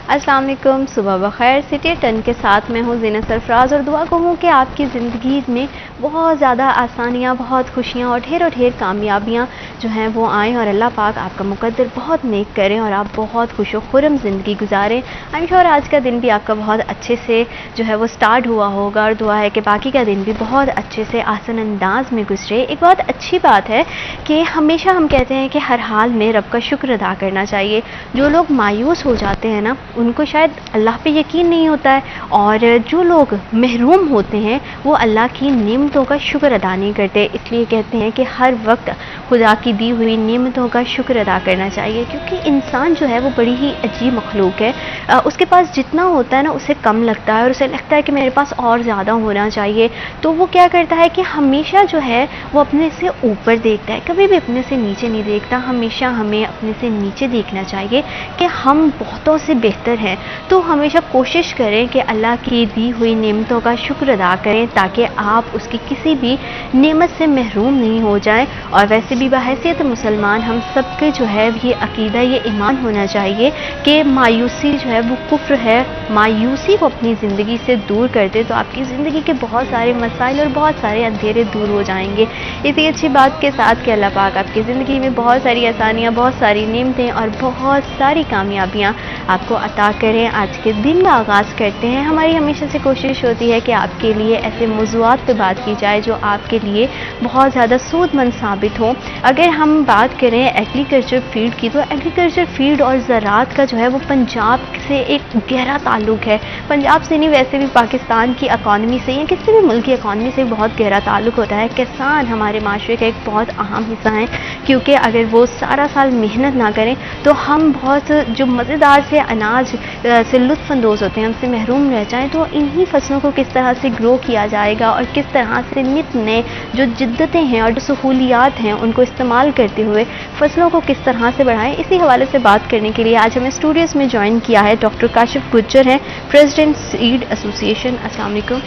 अस्सलाम वालेकुम, सुबह बखैर। सिटी टन के साथ मैं हूँ ज़ीनत सरफराज और दुआ कहूँ कि आपकी ज़िंदगी में बहुत ज़्यादा आसानियाँ, बहुत खुशियाँ और ढेरों ढेर कामयाबियाँ जो हैं वो आएँ और अल्लाह पाक आपका मुकद्दर बहुत नेक करें और आप बहुत खुश व खुर्रम ज़िंदगी गुजारें। आई एम श्योर आज का दिन भी आपका बहुत अच्छे से जो है वो स्टार्ट हुआ होगा और दुआ है कि बाकी का दिन भी बहुत अच्छे से आसान अंदाज में गुजरे। एक बहुत अच्छी बात है कि हमेशा हम कहते हैं कि हर हाल में रब का शुक्र अदा करना चाहिए। जो लोग मायूस हो जाते हैं ना, उनको शायद अल्लाह पे यकीन नहीं होता है, और जो लोग महरूम होते हैं वो अल्लाह की नेमतों का शुक्र अदा नहीं करते। इसलिए कहते हैं कि हर वक्त खुदा की दी हुई नेमतों का शुक्र अदा करना चाहिए, क्योंकि इंसान जो है वो बड़ी ही अजीब मखलूक है। उसके पास जितना होता है ना उसे कम लगता है और उसे लगता है कि मेरे पास और ज़्यादा होना चाहिए। तो वो क्या करता है कि हमेशा जो है वो अपने से ऊपर देखता है, कभी भी अपने से नीचे नहीं देखता। हमेशा हमें अपने से नीचे देखना चाहिए कि हम बहुतों से बेहतर हैं। तो हमेशा कोशिश करें कि अल्लाह की दी हुई नेमतों का शुक्र अदा करें, ताकि आप उसकी किसी भी नेमत से महरूम नहीं हो जाएं। और वैसे भी बहैसियत मुसलमान हम सबके जो है ये अकीदा, ये ईमान होना चाहिए कि मायूसी जो है वो कुफ्र है। मायूसी को अपनी ज़िंदगी से दूर कर दे तो आपकी ज़िंदगी के बहुत सारे मसाइल और बहुत सारे अंधेरे दूर हो जाएंगे। इसी अच्छी बात के साथ कि अल्लाह पाक आपकी ज़िंदगी में बहुत सारी आसानियाँ, बहुत सारी नेमतें और बहुत सारी कामयाबियाँ आपको अता करें। आज के दिन का आगाज़ करते हैं। हमारी हमेशा से कोशिश होती है कि आपके लिए ऐसे मौज़ूआत पे बात की जाए जो आपके लिए बहुत ज़्यादा सूदमंद साबित हो। अगर हम बात करें एग्रीकल्चर फील्ड की, तो एग्रीकल्चर फील्ड और ज़राअत का जो है वो पंजाब से एक गहरा ताल्लुक़ है। पंजाब से नहीं, वैसे भी पाकिस्तान की इकॉनमी से या किसी भी मुल्क की इकॉनमी से बहुत गहरा ताल्लुक़ होता है। किसान हमारे माशरे का एक बहुत अहम हिस्सा है, क्योंकि अगर वो सारा साल मेहनत ना करें तो हम बहुत जो मज़ेदार से अनाज से लुत्फ़अंदोज़ होते हैं हमसे महरूम रह जाएँ। तो इन्हीं फसलों को किस तरह से ग्रो किया जाएगा और किस तरह से नित नए जो जिद्दतें हैं और जो सहूलियात हैं उनको इस्तेमाल करते हुए फसलों को किस तरह से बढ़ाएं, इसी हवाले से बात करने के लिए आज हमें स्टूडियोज़ में ज्वाइन किया है डॉक्टर काशिफ गुज्जर हैं, प्रेसिडेंट सीड एसोसिएशन। अस्सलाम वालेकुम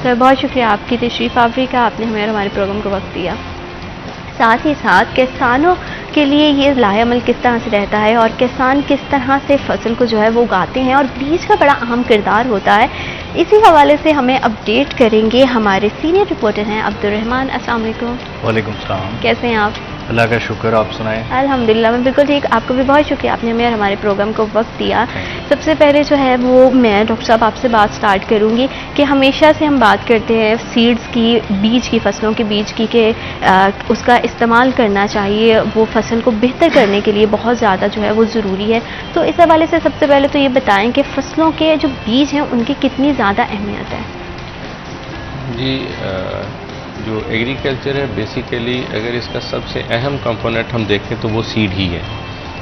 सर, बहुत शुक्रिया आपकी तशरीफ़ आवरी का, आपने हमें और हमारे प्रोग्राम को वक्त दिया। साथ ही साथ किसानों के लिए ये लाएअमल किस तरह से रहता है और किसान किस तरह से फसल को जो है वो उगाते हैं और बीज का बड़ा अहम किरदार होता है, इसी हवाले से हमें अपडेट करेंगे हमारे सीनियर रिपोर्टर हैं अब्दुर्रहमान। अस्सलाम वालेकुम। वालेकुम सलाम। कैसे हैं आप? अल्लाह का शुक्र, आप सुनाएं। अल्हम्दुलिल्लाह मैं बिल्कुल ठीक। आपको भी बहुत शुक्रिया, आपने हमें हमारे प्रोग्राम को वक्त दिया। सबसे पहले जो है वो मैं डॉक्टर साहब आपसे बात स्टार्ट करूंगी कि हमेशा से हम बात करते हैं सीड्स की, बीज की, फसलों के बीज की, कि उसका इस्तेमाल करना चाहिए, वो फसल को बेहतर करने के लिए बहुत ज़्यादा जो है वो ज़रूरी है। तो इस हवाले से सबसे पहले तो ये बताएं कि फसलों के जो बीज हैं उनकी कितनी ज़्यादा अहमियत है? जी, जो एग्रीकल्चर है बेसिकली अगर इसका सबसे अहम कंपोनेंट हम देखें तो वो सीड ही है,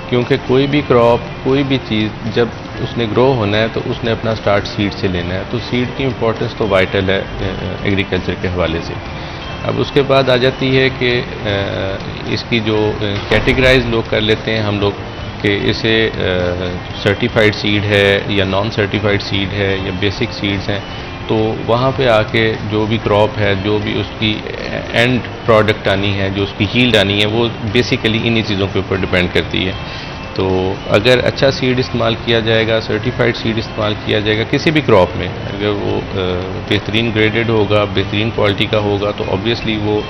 क्योंकि कोई भी क्रॉप, कोई भी चीज़ जब उसने ग्रो होना है तो उसने अपना स्टार्ट सीड से लेना है। तो सीड की इम्पोर्टेंस तो वाइटल है एग्रीकल्चर के हवाले से। अब उसके बाद आ जाती है कि इसकी जो कैटेगराइज लोग कर लेते हैं हम लोग कि इसे सर्टिफाइड सीड है या नॉन सर्टिफाइड सीड है या बेसिक सीड्स हैं। तो वहाँ पे आके जो भी क्रॉप है, जो भी उसकी एंड प्रोडक्ट आनी है, जो उसकी यील्ड आनी है, वो बेसिकली इन्हीं चीज़ों के ऊपर डिपेंड करती है। तो अगर अच्छा सीड इस्तेमाल किया जाएगा, सर्टिफाइड सीड इस्तेमाल किया जाएगा किसी भी क्रॉप में, अगर वो बेहतरीन ग्रेडेड होगा, बेहतरीन क्वालिटी का होगा, तो ऑब्वियसली वो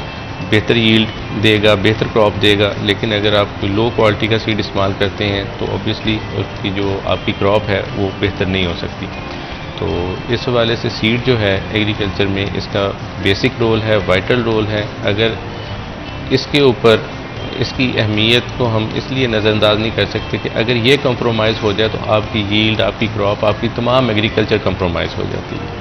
बेहतर यील्ड देगा, बेहतर क्रॉप देगा। लेकिन अगर आप कोई लो क्वालिटी का सीड इस्तेमाल करते हैं तो ऑब्वियसली उसकी जो आपकी क्रॉप है वो बेहतर नहीं हो सकती। तो इस हवाले से सीड जो है एग्रीकल्चर में इसका बेसिक रोल है, वाइटल रोल है। अगर इसके ऊपर इसकी अहमियत को हम इसलिए नज़रअंदाज नहीं कर सकते कि अगर ये कंप्रोमाइज़ हो जाए तो आपकी यील्ड, आपकी क्रॉप, आपकी तमाम एग्रीकल्चर कंप्रोमाइज़ हो जाती है।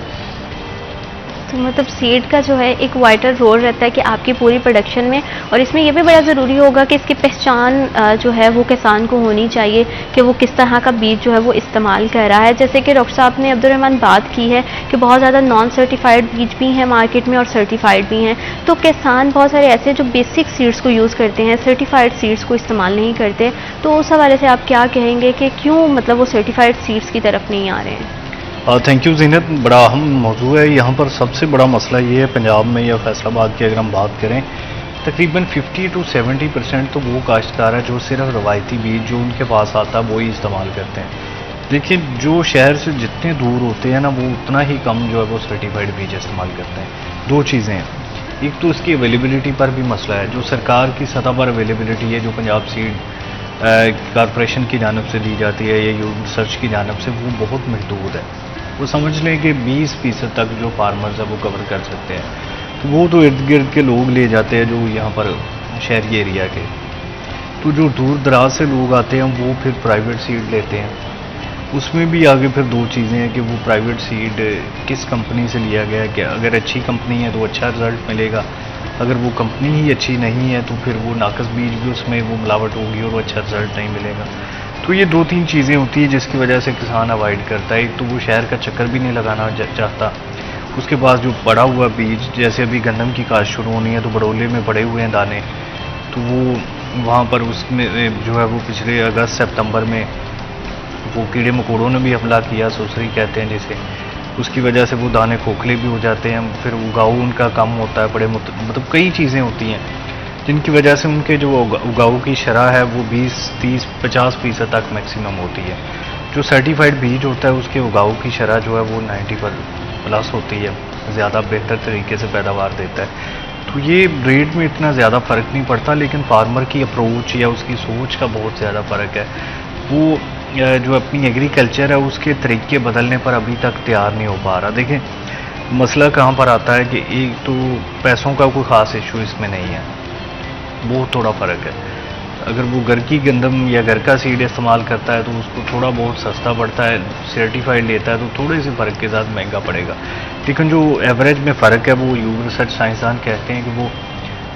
तो मतलब सीड का जो है एक वाइटल रोल रहता है कि आपकी पूरी प्रोडक्शन में, और इसमें यह भी बड़ा ज़रूरी होगा कि इसकी पहचान जो है वो किसान को होनी चाहिए कि वो किस तरह का बीज जो है वो इस्तेमाल कर रहा है। जैसे कि डॉक्टर साहब ने अब्दुर्रहमान बात की है कि बहुत ज़्यादा नॉन सर्टिफाइड बीज भी हैं मार्केट में और सर्टिफाइड भी हैं। तो किसान बहुत सारे ऐसे जो बेसिक सीड्स को यूज़ करते हैं, सर्टिफाइड सीड्स को इस्तेमाल नहीं करते। तो उस हवाले से आप क्या कहेंगे कि क्यों मतलब वो सर्टिफाइड सीड्स की तरफ नहीं आ रहे हैं? थैंक यू ज़ीनत, बड़ा अहम मौजू है। यहाँ पर सबसे बड़ा मसला ये है पंजाब में या फैसलाबाद की अगर हम बात करें, तकरीबन 50 to 70% तो वो काश्तकार है जो सिर्फ रवायती बीज जो उनके पास आता है वही इस्तेमाल करते हैं। देखिए, जो शहर से जितने दूर होते हैं ना, वो उतना ही कम जो है वो सर्टिफाइड बीज इस्तेमाल करते हैं। दो चीज़ें हैं, एक तो इसकी अवेलेबिलिटी पर भी मसला है। जो सरकार की सतह पर अवेलेबिलिटी है, जो पंजाब सीड कॉरपोरेशन की जानब से दी जाती है या यूथ रिसर्च की जानब से, वो बहुत महदूद है। वो समझ लें कि 20% तक जो फार्मर्स है वो कवर कर सकते हैं। तो वो तो इर्द गिर्द के लोग ले जाते हैं जो यहाँ पर शहरी एरिया के। तो जो दूर दराज से लोग आते हैं वो फिर प्राइवेट सीड लेते हैं। उसमें भी आगे फिर दो चीज़ें हैं कि वो प्राइवेट सीड किस कंपनी से लिया गया है। क्या अगर अच्छी कंपनी है तो अच्छा रिजल्ट मिलेगा, अगर वो कंपनी ही अच्छी नहीं है तो फिर वो नाकस बीज भी उसमें वो मिलावट होगी और वो अच्छा रिजल्ट नहीं मिलेगा। तो ये 2-3 चीज़ें होती हैं जिसकी वजह से किसान अवॉइड करता है। एक तो वो शहर का चक्कर भी नहीं लगाना चाहता। उसके पास जो पड़ा हुआ बीज, जैसे अभी गंदम की काश्त शुरू होनी है तो बड़ोले में पड़े हुए हैं दाने, तो वो वहाँ पर उसमें जो है वो पिछले अगस्त सितंबर में वो कीड़े मकोड़ों ने भी हमला किया, सुसरी कहते हैं जिसे। उसकी वजह से वो दाने खोखले भी हो जाते हैं, फिर उगाऊ उनका कम होता है, बड़े मतलब कई चीज़ें होती हैं जिनकी वजह से उनके जो उगाऊ की शरह है वो 20, 30, 50% तक मैक्सिमम होती है। जो सर्टिफाइड बीज होता है उसके उगाऊ की शरह जो है वो 90+ होती है, ज़्यादा बेहतर तरीके से पैदावार देता है। तो ये रेट में इतना ज़्यादा फ़र्क नहीं पड़ता, लेकिन फार्मर की अप्रोच या उसकी सोच का बहुत ज़्यादा फ़र्क है। वो जो अपनी एग्रीकल्चर है उसके तरीके बदलने पर अभी तक तैयार नहीं हो पा रहा। देखिए, मसला कहाँ पर आता है कि एक तो पैसों का कोई ख़ास इशू इसमें नहीं है, बहुत थोड़ा फ़र्क है। अगर वो घर की गंदम या घर का सीड इस्तेमाल करता है तो उसको थोड़ा बहुत सस्ता पड़ता है, सर्टिफाइड लेता है तो थोड़े से फ़र्क के साथ महंगा पड़ेगा। लेकिन जो एवरेज में फ़र्क है वो यूथ रिसर्च साइंसदान कहते हैं कि वो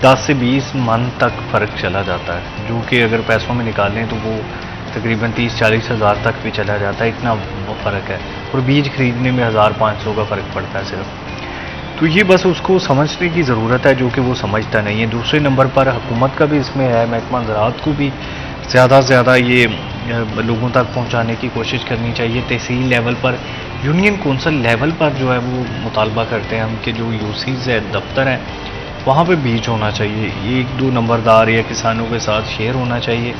10 से 20 मन तक फ़र्क चला जाता है, जो कि अगर पैसों में निकालें तो वो तकरीबन 30-40 हज़ार तक भी चला जाता है, इतना फ़र्क है। और बीज खरीदने में 1500 का फ़र्क पड़ता है सिर्फ। तो ये बस उसको समझने की ज़रूरत है, जो कि वो समझता नहीं है। दूसरे नंबर पर हुकूमत का भी इसमें है, महकमा ज़राअत को भी ज़्यादा से ज़्यादा ये लोगों तक पहुंचाने की कोशिश करनी चाहिए। तहसील लेवल पर, यूनियन कौंसिल लेवल पर जो है वो मुतालबा करते हैं हम कि जो यूसीज़ है, दफ्तर हैं, वहाँ पे बीज होना चाहिए। 1-2 नंबरदार या किसानों के साथ शेयर होना चाहिए।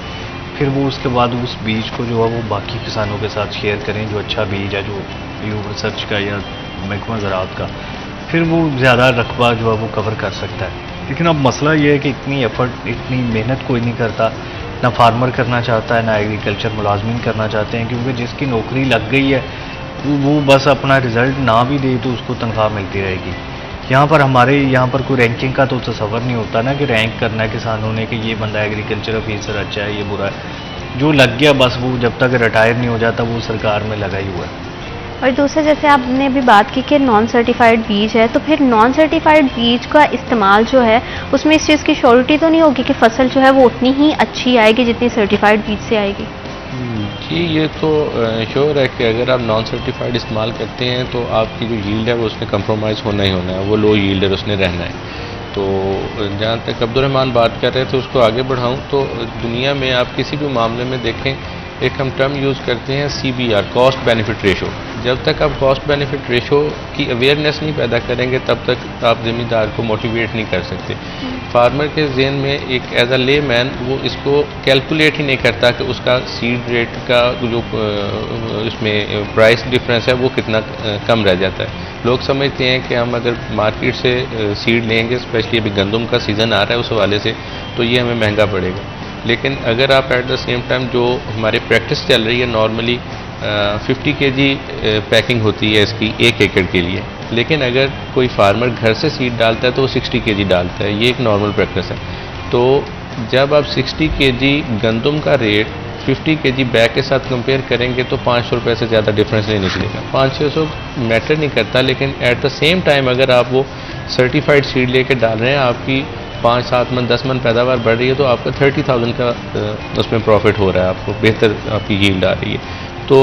फिर वो उसके बाद उस बीज को जो है वो बाकी किसानों के साथ शेयर करें, जो अच्छा बीज है, जो यूथ रिसर्च का या महकमा ज़राअत का, फिर वो ज़्यादा रकबा जो है वो कवर कर सकता है। लेकिन अब मसला ये है कि इतनी एफर्ट, इतनी मेहनत कोई नहीं करता, ना फार्मर करना चाहता है, ना एग्रीकल्चर मुलाजमीन करना चाहते हैं, क्योंकि जिसकी नौकरी लग गई है वो बस अपना रिज़ल्ट ना भी दे तो उसको तनख्वाह मिलती रहेगी। यहाँ पर हमारे यहाँ पर कोई रैंकिंग का तो तसव्वुर नहीं होता ना कि रैंक करना है किसानों ने कि ये बंदा एग्रीकल्चर ऑफिसर अच्छा है, ये बुरा है। जो लग गया बस वो जब तक रिटायर नहीं हो जाता वो सरकार में लगा ही हुआ है। और दूसरा, जैसे आपने अभी बात की कि नॉन सर्टिफाइड बीज है, तो फिर नॉन सर्टिफाइड बीज का इस्तेमाल जो है उसमें इस चीज़ की श्योरिटी तो नहीं होगी कि फसल जो है वो उतनी ही अच्छी आएगी जितनी सर्टिफाइड बीज से आएगी? जी, ये तो श्योर है कि अगर आप नॉन सर्टिफाइड इस्तेमाल करते हैं तो आपकी जो यील्ड है वो उसमें कंप्रोमाइज़ होना ही होना है, वो लो यील्ड है, उसने रहना है। तो जहाँ तक अब्दुर्रहमान बात कर रहे थे उसको आगे बढ़ाऊँ तो दुनिया में आप किसी भी मामले में देखें, एक हम टर्म यूज़ करते हैं CBR, कॉस्ट बेनिफिट रेशो। जब तक आप कॉस्ट बेनिफिट रेशो की अवेयरनेस नहीं पैदा करेंगे तब तक आप ज़मींदार को मोटिवेट नहीं कर सकते। फार्मर के जहन में एक एज अ ले मैन वो इसको कैलकुलेट ही नहीं करता कि उसका सीड रेट का जो इसमें प्राइस डिफरेंस है वो कितना कम रह जाता है। लोग समझते हैं कि हम अगर मार्केट से सीड लेंगे, स्पेशली अभी गंदम का सीज़न आ रहा है उस हवाले से, तो ये हमें महंगा पड़ेगा। लेकिन अगर आप एट द सेम टाइम जो हमारे प्रैक्टिस चल रही है, नॉर्मली 50 kg पैकिंग होती है इसकी 1 एकड़ के लिए, लेकिन अगर कोई फार्मर घर से सीड डालता है तो वो 60 kg डालता है, ये एक नॉर्मल प्रैक्टिस है। तो जब आप 60 kg गंदम का रेट 50 kg बैग के साथ कंपेयर करेंगे तो 500 रुपये से ज़्यादा डिफरेंस नहीं निकलेगा। 500 मैटर नहीं करता, लेकिन एट द सेम टाइम अगर आप वो सर्टिफाइड सीड लेके डाल रहे हैं, आपकी 5-7 मन 10 मन पैदावार बढ़ रही है तो आपका 30,000 का उसमें प्रॉफिट हो रहा है, आपको बेहतर आपकी यील्ड आ रही है। तो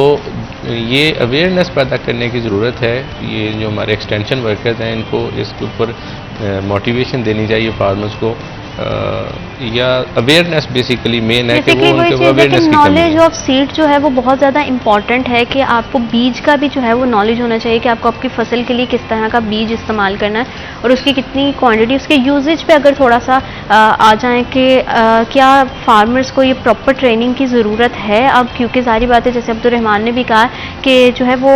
ये अवेयरनेस पैदा करने की ज़रूरत है। ये जो हमारे एक्सटेंशन वर्कर्स हैं इनको इसके ऊपर मोटिवेशन देनी चाहिए फार्मर्स को या अवेयरनेस बेसिकली मेन है कि वो बेसिकली वही उनके चीज़ है कि अवेयरनेस की कमी नॉलेज है। ऑफ सीड जो है वो बहुत ज़्यादा इंपॉर्टेंट है कि आपको बीज का भी जो है वो नॉलेज होना चाहिए कि आपको आपकी फसल के लिए किस तरह का बीज इस्तेमाल करना है और उसकी कितनी क्वांटिटी, उसके यूजेज पे अगर थोड़ा सा आ जाए कि क्या फार्मर्स को ये प्रॉपर ट्रेनिंग की ज़रूरत है अब, क्योंकि सारी बातें जैसे अब्दुर्रहमान ने भी कहा कि जो है वो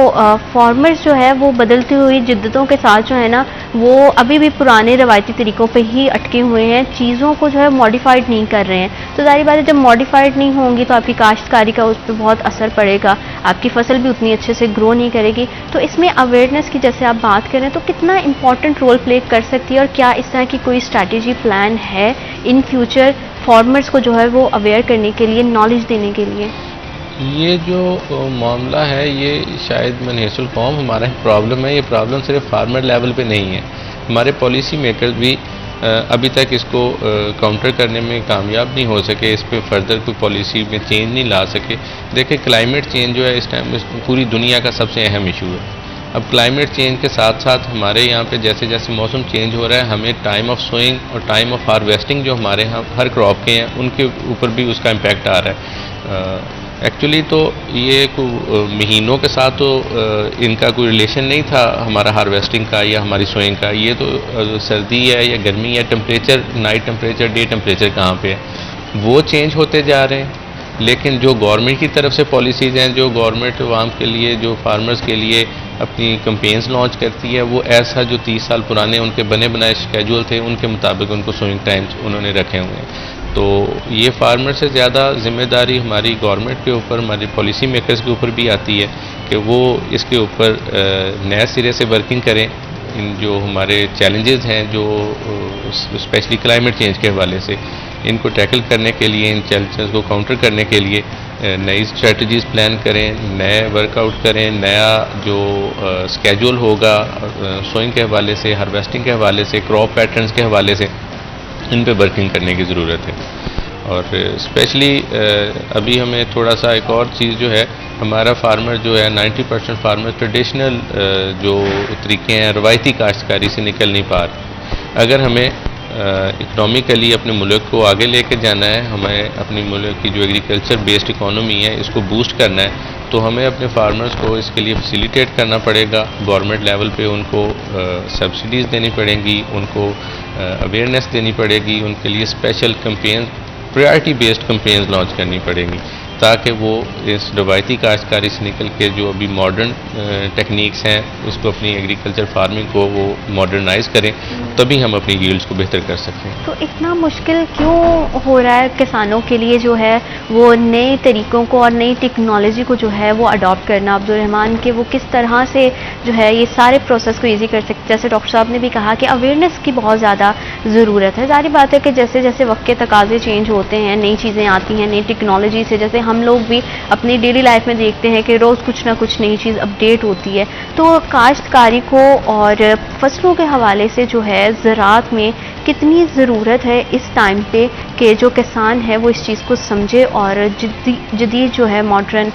फार्मर्स जो है वो बदलती हुई जिद्दतों के साथ जो है ना वो अभी भी पुराने रवायती तरीक़ों पे ही अटके हुए हैं, चीज़ों को जो है मॉडिफाइड नहीं कर रहे हैं। तो सारी बातें जब मॉडिफाइड नहीं होंगी तो आपकी काश्तकारी का उस पर बहुत असर पड़ेगा, आपकी फसल भी उतनी अच्छे से ग्रो नहीं करेगी। तो इसमें अवेयरनेस की जैसे आप बात करें तो कितना इंपॉर्टेंट रोल प्ले कर सकती है और क्या इस तरह की कोई स्ट्रैटेजी प्लान है इन फ्यूचर फार्मर्स को जो है वो अवेयर करने के लिए, नॉलेज देने के लिए? ये जो मामला है ये शायद मनहसुल कौम हमारा प्रॉब्लम है। ये प्रॉब्लम सिर्फ फार्मर लेवल पे नहीं है, हमारे पॉलिसी मेकर्स भी अभी तक इसको काउंटर करने में कामयाब नहीं हो सके, इस पे फर्दर कोई पॉलिसी में चेंज नहीं ला सके। देखिए क्लाइमेट चेंज जो है इस टाइम पूरी दुनिया का सबसे अहम इशू है। अब क्लाइमेट चेंज के साथ साथ हमारे यहाँ पे जैसे जैसे मौसम चेंज हो रहा है, हमें टाइम ऑफ सोइंग और टाइम ऑफ हार्वेस्टिंग जो हमारे यहाँ हर क्रॉप के हैं उनके ऊपर भी उसका इम्पैक्ट आ रहा है। एक्चुअली तो ये महीनों के साथ तो इनका कोई रिलेशन नहीं था हमारा हार्वेस्टिंग का या हमारी सोइंग का। ये तो सर्दी है या गर्मी है, temperature, night temperature, day temperature कहाँ पे है वो चेंज होते जा रहे हैं। लेकिन जो गवर्नमेंट की तरफ से पॉलिसीज़ हैं, जो गवर्नमेंट आवाम के लिए, जो फार्मर्स के लिए अपनी कंपेन्स लॉन्च करती है, वो ऐसा जो 30 साल पुराने उनके बने बनाए शेड्यूल थे उनके मुताबिक उनको सोइंग टाइम्स उन्होंने रखे हुए हैं। तो ये फार्मर से ज़्यादा जिम्मेदारी हमारी गवर्नमेंट के ऊपर, हमारी पॉलिसी मेकर्स के ऊपर भी आती है कि वो इसके ऊपर नए सिरे से वर्किंग करें। इन जो हमारे चैलेंजेस हैं, जो स्पेशली क्लाइमेट चेंज के हवाले से, इनको टैकल करने के लिए, इन चैलेंजेस को काउंटर करने के लिए नई स्ट्रेटजीज़ प्लान करें, नए वर्कआउट करें, नया जो स्केड्यूल होगा सोइंग के हवाले से, हार्वेस्टिंग के हवाले से, क्रॉप पैटर्न्स के हवाले से, इन पे वर्किंग करने की ज़रूरत है। और स्पेशली अभी हमें थोड़ा सा एक और चीज़ जो है, हमारा फार्मर जो है 90% फार्मर ट्रेडिशनल जो तरीके हैं रवायती काश्तकारी से निकल नहीं पा रहे। अगर हमें इकनॉमिकली अपने मुल्क को आगे लेके जाना है, हमें अपनी मुल्क की जो एग्रीकल्चर बेस्ड इकॉनमी है इसको बूस्ट करना है, तो हमें अपने फार्मर्स को इसके लिए फैसिलिटेट करना पड़ेगा। गवर्नमेंट लेवल पे उनको सब्सिडीज़ देनी पड़ेंगी, उनको अवेयरनेस देनी पड़ेगी, उनके लिए special campaign, priority based campaigns launch करनी पड़ेंगी ताकि वो इस रवायती काश्तकारी से निकल के जो अभी मॉडर्न टेक्निक्स हैं उसको, अपनी एग्रीकल्चर फार्मिंग को वो मॉडर्नाइज करें, तभी हम अपनी यील्ड्स को बेहतर कर सकें। तो इतना मुश्किल क्यों हो रहा है किसानों के लिए जो है वो नए तरीक़ों को और नई टेक्नोलॉजी को जो है वो अडॉप्ट करना? अब्दुर्रहमान के वो किस तरह से जो है ये सारे प्रोसेस को ईजी कर सकते? जैसे डॉक्टर साहब ने भी कहा कि अवेयरनेस की बहुत ज़्यादा ज़रूरत है। सारी बात है कि जैसे जैसे वक्त के तकाजे चेंज होते हैं, नई चीज़ें आती हैं, नई टेक्नोलॉजी से, जैसे हम लोग भी अपनी डेली लाइफ में देखते हैं कि रोज़ कुछ ना कुछ नई चीज़ अपडेट होती है। तो काश्तकारी को और फसलों के हवाले से जो है ज़राअत में कितनी ज़रूरत है इस टाइम पे कि जो किसान है वो इस चीज़ को समझे और जदीद जो है मॉडर्न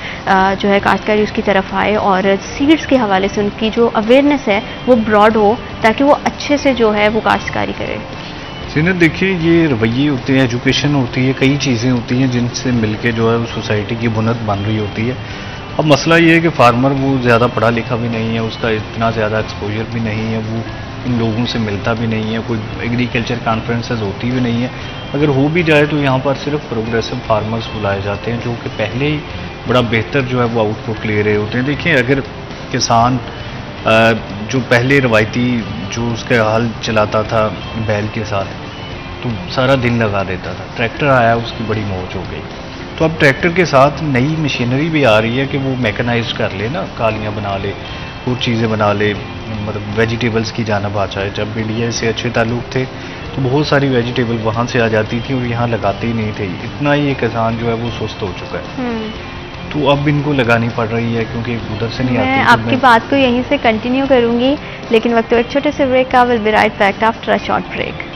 जो है काश्तकारी उसकी तरफ आए और सीड्स के हवाले से उनकी जो अवेयरनेस है वो ब्रॉड हो ताकि वो अच्छे से जो है वो काश्तकारी करे? सीनियर देखिए, ये रवैये होते हैं, एजुकेशन होती है, कई चीज़ें होती हैं जिनसे मिलके जो है वो सोसाइटी की बुनियाद बन रही होती है। अब मसला ये है कि फार्मर वो ज़्यादा पढ़ा लिखा भी नहीं है, उसका इतना ज़्यादा एक्सपोजर भी नहीं है, वो इन लोगों से मिलता भी नहीं है, कोई एग्रीकल्चर कॉन्फ्रेंसेस होती भी नहीं है। अगर हो भी जाए तो यहाँ पर सिर्फ प्रोग्रेसिव फार्मर्स बुलाए जाते हैं जो कि पहले ही बड़ा बेहतर जो है वो आउटपुट ले रहे होते हैं। देखिए, अगर किसान जो पहले रवायती जो उसका हल चलाता था बैल के साथ, तो सारा दिन लगा देता था, ट्रैक्टर आया उसकी बड़ी मौज हो गई। तो अब ट्रैक्टर के साथ नई मशीनरी भी आ रही है कि वो मैकेनाइज कर ले ना, कालियाँ बना ले, और चीज़ें बना ले, मतलब वेजिटेबल्स की जानब आ जाए। जब इंडिया से अच्छे ताल्लुक थे तो बहुत सारी वेजिटेबल वहाँ से आ जाती थी और यहाँ लगाते ही नहीं थे। इतना ही ये किसान जो है वो सुस्त हो चुका है, तो अब इनको लगानी पड़ रही है क्योंकि उधर से नहीं आती। मैं आपकी बात को यहीं से कंटिन्यू करूंगी, लेकिन वक्त एक छोटे से ब्रेक का। Will be right back after a short break.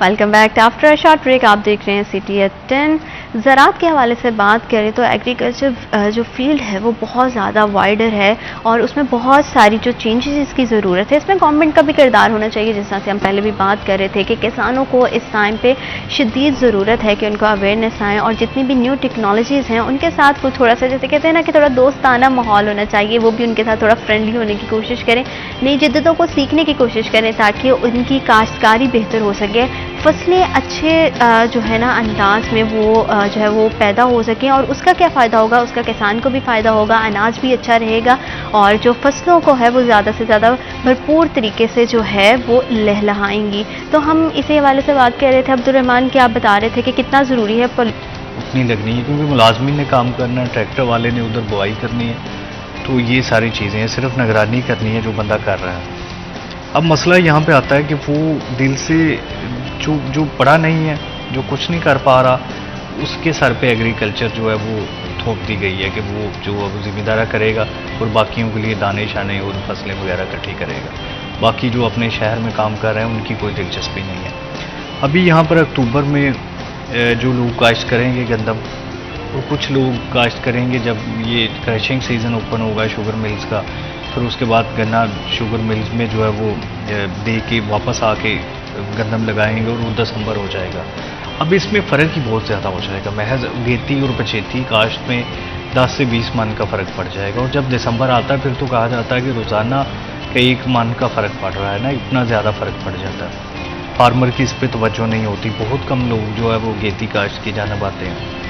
Welcome back after a short break. आप देख रहे हैं सिटी एट 10। ज़राअत के हवाले से बात करें तो एग्रीकल्चर जो फील्ड है वो बहुत ज़्यादा वाइडर है और उसमें बहुत सारी जो चेंजेस की ज़रूरत है। इसमें गवर्नमेंट का भी किरदार होना चाहिए, जिस तरह से हम पहले भी बात कर रहे थे कि किसानों को इस टाइम पे शदीद ज़रूरत है कि उनको अवेयरनेस आए और जितनी भी न्यू टेक्नोलॉजीज़ हैं उनके साथ वो थोड़ा सा, जैसे कहते हैं ना कि थोड़ा दोस्ताना माहौल होना चाहिए, वो भी उनके साथ थोड़ा फ्रेंडली होने की कोशिश करें, नई जिद्दतों को सीखने की कोशिश करें ताकि उनकी काश्तकारी बेहतर हो सके, फसलें अच्छे जो है ना अंदाज में वो जो है वो पैदा हो सकें। और उसका क्या फ़ायदा होगा, उसका किसान को भी फ़ायदा होगा, अनाज भी अच्छा रहेगा और जो फसलों को है वो ज़्यादा से ज़्यादा भरपूर तरीके से जो है वो लहलहाएंगी। तो हम इसी हवाले से बात कर रहे थे अब्दुर्रहमान कि आप बता रहे थे कि कितना ज़रूरी है उतनी लगनी है, क्योंकि मुलाजमीन ने काम करना है, ट्रैक्टर वाले ने उधर बुआई करनी है, तो ये सारी चीज़ें हैं, सिर्फ निगरानी करनी है जो बंदा कर रहा है। अब मसला यहाँ पे आता है कि वो दिल से जो पढ़ा नहीं है, जो कुछ नहीं कर पा रहा, उसके सर पे एग्रीकल्चर जो है वो थोप दी गई है कि वो जो अब जिम्मेदारा करेगा और बाकियों के लिए दाने शाने और फसलें वगैरह इकट्ठी करेगा। बाकी जो अपने शहर में काम कर रहे हैं उनकी कोई दिलचस्पी नहीं है। अभी यहाँ पर अक्टूबर में जो लोग काश्त करेंगे गंदम, और कुछ लोग काश्त करेंगे जब ये क्रशिंग सीज़न ओपन होगा शुगर मिल्स का, फिर उसके बाद गन्ना शुगर मिल्स में जो है वो दे के वापस आके गंदम लगाएंगे और वो दिसंबर हो जाएगा। अब इसमें फ़र्क ही बहुत ज़्यादा हो जाएगा, महज अगेती और पछेती काश्त में 10 से 20 मन का फ़र्क पड़ जाएगा। और जब दिसंबर आता है फिर तो कहा जाता है कि रोज़ाना का 1 मन का फ़र्क पड़ रहा है ना, इतना ज़्यादा फ़र्क पड़ जाता है। फार्मर की इस पर तवज्जो नहीं होती, बहुत कम लोग जो है वो अगेती काश्त की जानब आते हैं।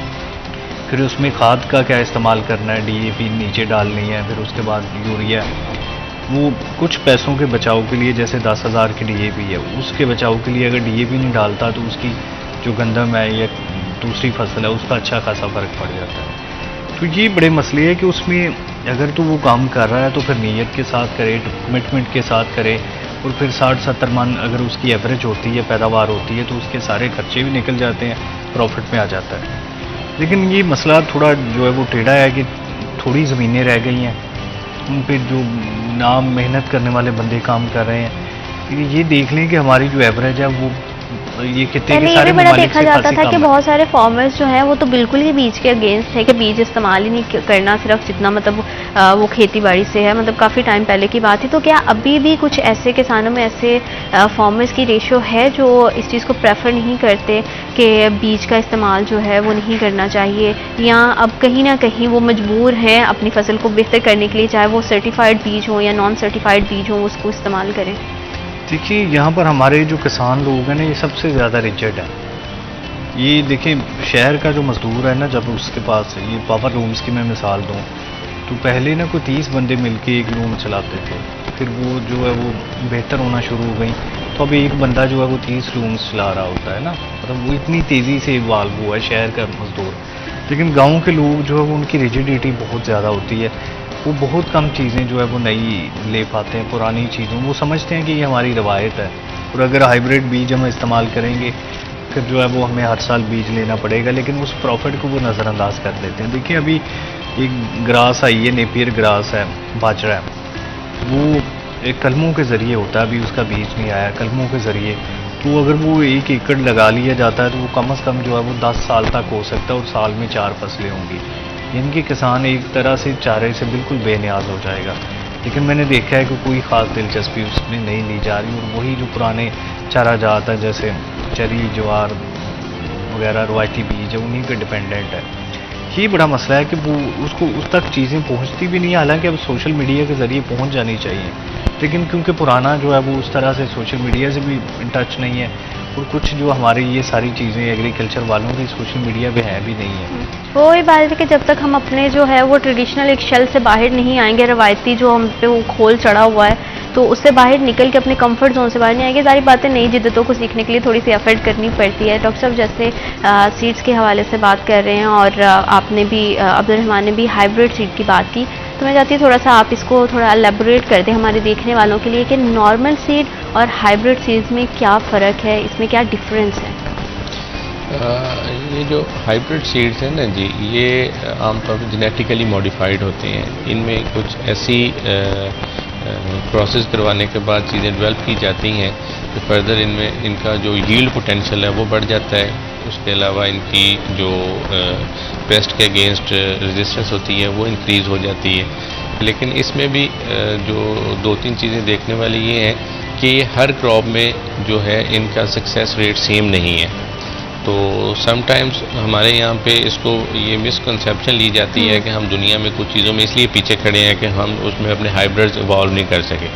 फिर उसमें खाद का क्या इस्तेमाल करना है, DAP नीचे डालनी है, फिर उसके बाद यूरिया, वो कुछ पैसों के बचाव के लिए, जैसे 10,000 की DAP है, उसके बचाव के लिए अगर DAP नहीं डालता तो उसकी जो गंदम है या दूसरी फसल है उसका अच्छा खासा फ़र्क पड़ जाता है। तो ये बड़े मसले हैं कि उसमें अगर तो वो काम कर रहा है तो फिर नीयत के साथ करे, कमिटमेंट के साथ करे, और फिर 60-70 मन अगर उसकी एवरेज होती है, पैदावार होती है, तो उसके सारे खर्चे भी निकल जाते हैं, प्रॉफिट में आ जाता है। लेकिन ये मसला थोड़ा जो है वो टेढ़ा है कि थोड़ी ज़मीनें रह गई हैं, उन पर जो नाम मेहनत करने वाले बंदे काम कर रहे हैं। ये देख लें कि हमारी जो एवरेज है वो ये कितने पहले ये भी बड़ा देखा जाता था कि बहुत सारे फार्मर्स जो हैं वो तो बिल्कुल ही बीज के अगेंस्ट है कि बीज इस्तेमाल ही नहीं करना, सिर्फ जितना मतलब वो खेती बाड़ी से है, मतलब काफ़ी टाइम पहले की बात थी। तो क्या अभी भी कुछ ऐसे किसानों में ऐसे फार्मर्स की रेशो है जो इस चीज़ को प्रेफर नहीं करते कि बीज का इस्तेमाल जो है वो नहीं करना चाहिए, या अब कहीं ना कहीं वो मजबूर हैं अपनी फसल को बेहतर करने के लिए, चाहे वो सर्टिफाइड बीज हो या नॉन सर्टिफाइड बीज हो, उसको इस्तेमाल करें? देखिए, यहाँ पर हमारे जो किसान लोग हैं ना, ये सबसे ज़्यादा रिजिड है। ये देखिए, शहर का जो मजदूर है ना, जब उसके पास ये पावर लूम्स की मैं मिसाल दूँ तो पहले ना कोई 30 बंदे मिलके एक लूम चलाते थे, फिर वो जो है वो बेहतर होना शुरू हो गई, तो अब एक बंदा जो है वो 30 लूम्स चला रहा होता है ना, मतलब वो इतनी तेज़ी से इवाल्व हुआ है शहर का मजदूर। लेकिन गाँव के लोग जो है वो उनकी रिजिडिटी बहुत ज़्यादा होती है, वो बहुत कम चीज़ें जो है वो नई ले पाते हैं, पुरानी चीज़ों वो समझते हैं कि ये हमारी रवायत है, और अगर हाइब्रिड बीज हम इस्तेमाल करेंगे फिर जो है वो हमें हर साल बीज लेना पड़ेगा, लेकिन उस प्रॉफिट को वो नज़रअंदाज कर देते हैं। देखिए, अभी एक ग्रास आई है, नेपियर ग्रास है, बाजरा है, वो एक कलमों के ज़रिए होता है, अभी उसका बीज नहीं आया, कलमों के ज़रिए, तो अगर वो 1 एकड़ लगा लिया जाता है तो वो कम से कम जो है वो 10 साल तक हो सकता है और साल में 4 फसलें होंगी। इनके किसान एक तरह से चारे से बिल्कुल बेनियाज हो जाएगा। लेकिन मैंने देखा है कि कोई ख़ास दिलचस्पी उसमें नहीं ली जा रही, और वही जो पुराने चारा जात है जैसे चरी, ज्वार वगैरह रवायती बीज है, उन्हीं पे डिपेंडेंट है। ये बड़ा मसला है कि वो उसको उस तक चीज़ें पहुंचती भी नहीं, हालांकि अब सोशल मीडिया के ज़रिए पहुंच जानी चाहिए, लेकिन क्योंकि पुराना जो है वो उस तरह से सोशल मीडिया से भी इन टच नहीं है, और कुछ जो हमारी ये सारी चीज़ें एग्रीकल्चर वालों की सोशल मीडिया पे है भी नहीं है। वो ही बात है कि जब तक हम अपने जो है वो ट्रेडिशनल एक शेल से बाहर नहीं आएंगे, रवायती जो हम पे वो खोल चढ़ा हुआ है, तो उससे बाहर निकल के अपने कंफर्ट जोन से बाहर नहीं आएंगे, सारी बातें नई जिद्दतों को सीखने के लिए थोड़ी सी एफर्ट करनी पड़ती है। डॉक्टर साहब जैसे सीड्स के हवाले से बात कर रहे हैं, और आपने भी अब्दुर्रहमान ने भी हाइब्रिड सीड की बात की, तो मैं चाहती हूँ थोड़ा सा आप इसको थोड़ा एलेबोरेट कर दें हमारे देखने वालों के लिए कि नॉर्मल सीड और हाइब्रिड सीड्स में क्या फ़र्क है, इसमें क्या डिफरेंस है? ये जो हाइब्रिड सीड्स हैं ना जी, ये आमतौर पर जेनेटिकली मॉडिफाइड होते हैं। इनमें कुछ ऐसी प्रोसेस करवाने के बाद चीज़ें डेवलप की जाती हैं कि फर्दर इनमें इनका जो यील्ड पोटेंशियल है वो बढ़ जाता है, उसके अलावा इनकी जो पेस्ट के अगेंस्ट रेजिस्टेंस होती है वो इंक्रीज़ हो जाती है। लेकिन इसमें भी जो 2-3 चीज़ें देखने वाली ये हैं कि हर क्रॉप में जो है इनका सक्सेस रेट सेम नहीं है। तो समटाइम्स हमारे यहाँ पे इसको ये मिसकंसेप्शन ली जाती है कि हम दुनिया में कुछ चीज़ों में इसलिए पीछे खड़े हैं कि हम उसमें अपने हाइब्रिड्स इवॉल्व नहीं कर सके।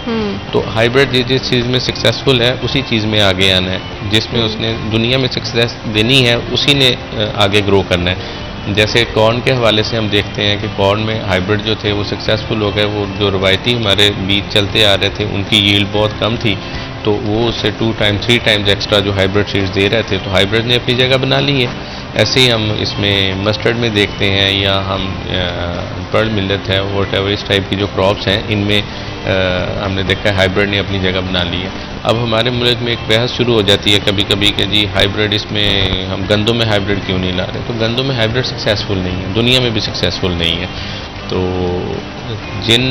तो हाइब्रिड जिस चीज़ में सक्सेसफुल है उसी चीज़ में आगे आना है, जिसमें उसने दुनिया में सक्सेस देनी है उसी ने आगे ग्रो करना है। जैसे कॉर्न के हवाले से हम देखते हैं कि कॉर्न में हाइब्रिड जो थे वो सक्सेसफुल हो गए। वो जो रवायती हमारे बीज चलते आ रहे थे उनकी यील्ड बहुत कम थी, तो वो उससे 2 टाइम्स 3 टाइम्स एक्स्ट्रा जो हाइब्रिड सीड्स दे रहे थे, तो हाइब्रिड ने अपनी जगह बना ली है। ऐसे ही हम इसमें मस्टर्ड में देखते हैं, या हम पर्ल मिलेट है, वॉट इस टाइप की जो क्रॉप्स हैं इनमें हमने देखा है हाइब्रिड ने अपनी जगह बना ली है। अब हमारे मुल्क में एक बहस शुरू हो जाती है कभी कभी कि जी हाइब्रिड, इसमें हम गंदों में हाइब्रिड क्यों नहीं ला रहे। तो गंदों में हाइब्रिड सक्सेसफुल नहीं है, दुनिया में भी सक्सेसफुल नहीं है। तो जिन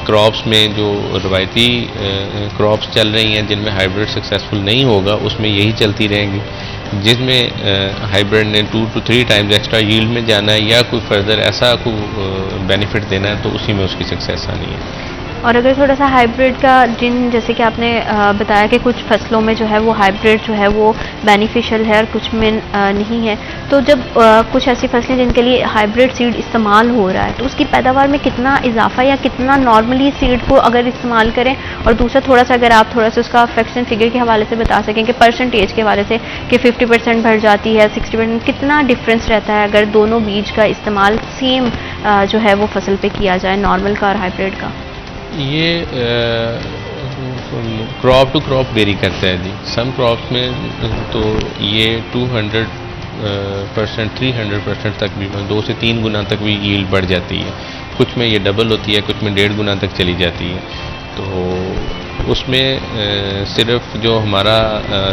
क्रॉप्स में जो रवायती क्रॉप्स चल रही हैं जिनमें हाइब्रिड सक्सेसफुल नहीं होगा उसमें यही चलती रहेंगी। जिसमें हाइब्रिड ने 2 to 3 टाइम्स एक्स्ट्रा यील्ड में जाना है या कोई फर्दर ऐसा कोई बेनिफिट देना है, तो उसी में उसकी सक्सेस आनी है। और अगर थोड़ा सा हाइब्रिड का जैसे कि आपने बताया कि कुछ फसलों में जो है वो हाइब्रिड जो है वो बेनिफिशियल है और कुछ में नहीं है, तो जब कुछ ऐसी फसलें जिनके लिए हाइब्रिड सीड इस्तेमाल हो रहा है तो उसकी पैदावार में कितना इजाफा या कितना नॉर्मली सीड को अगर इस्तेमाल करें, और दूसरा थोड़ा सा अगर आप थोड़ा सा उसका फ्रैक्शन फिगर के हवाले से बता सकें कि परसेंटेज के हवाले से कि 50% बढ़ जाती है, 60%, कितना डिफरेंस रहता है अगर दोनों बीज का इस्तेमाल सेम जो है वो फसल पे किया जाए, नॉर्मल का और हाइब्रिड का? ये क्रॉप टू क्रॉप वेरी करता है जी। सम क्रॉप्स में तो ये 200% 300% तक भी 2 से 3 गुना तक भी यील्ड बढ़ जाती है। कुछ में ये डबल होती है, कुछ में 1.5 गुना तक चली जाती है। तो उसमें सिर्फ जो हमारा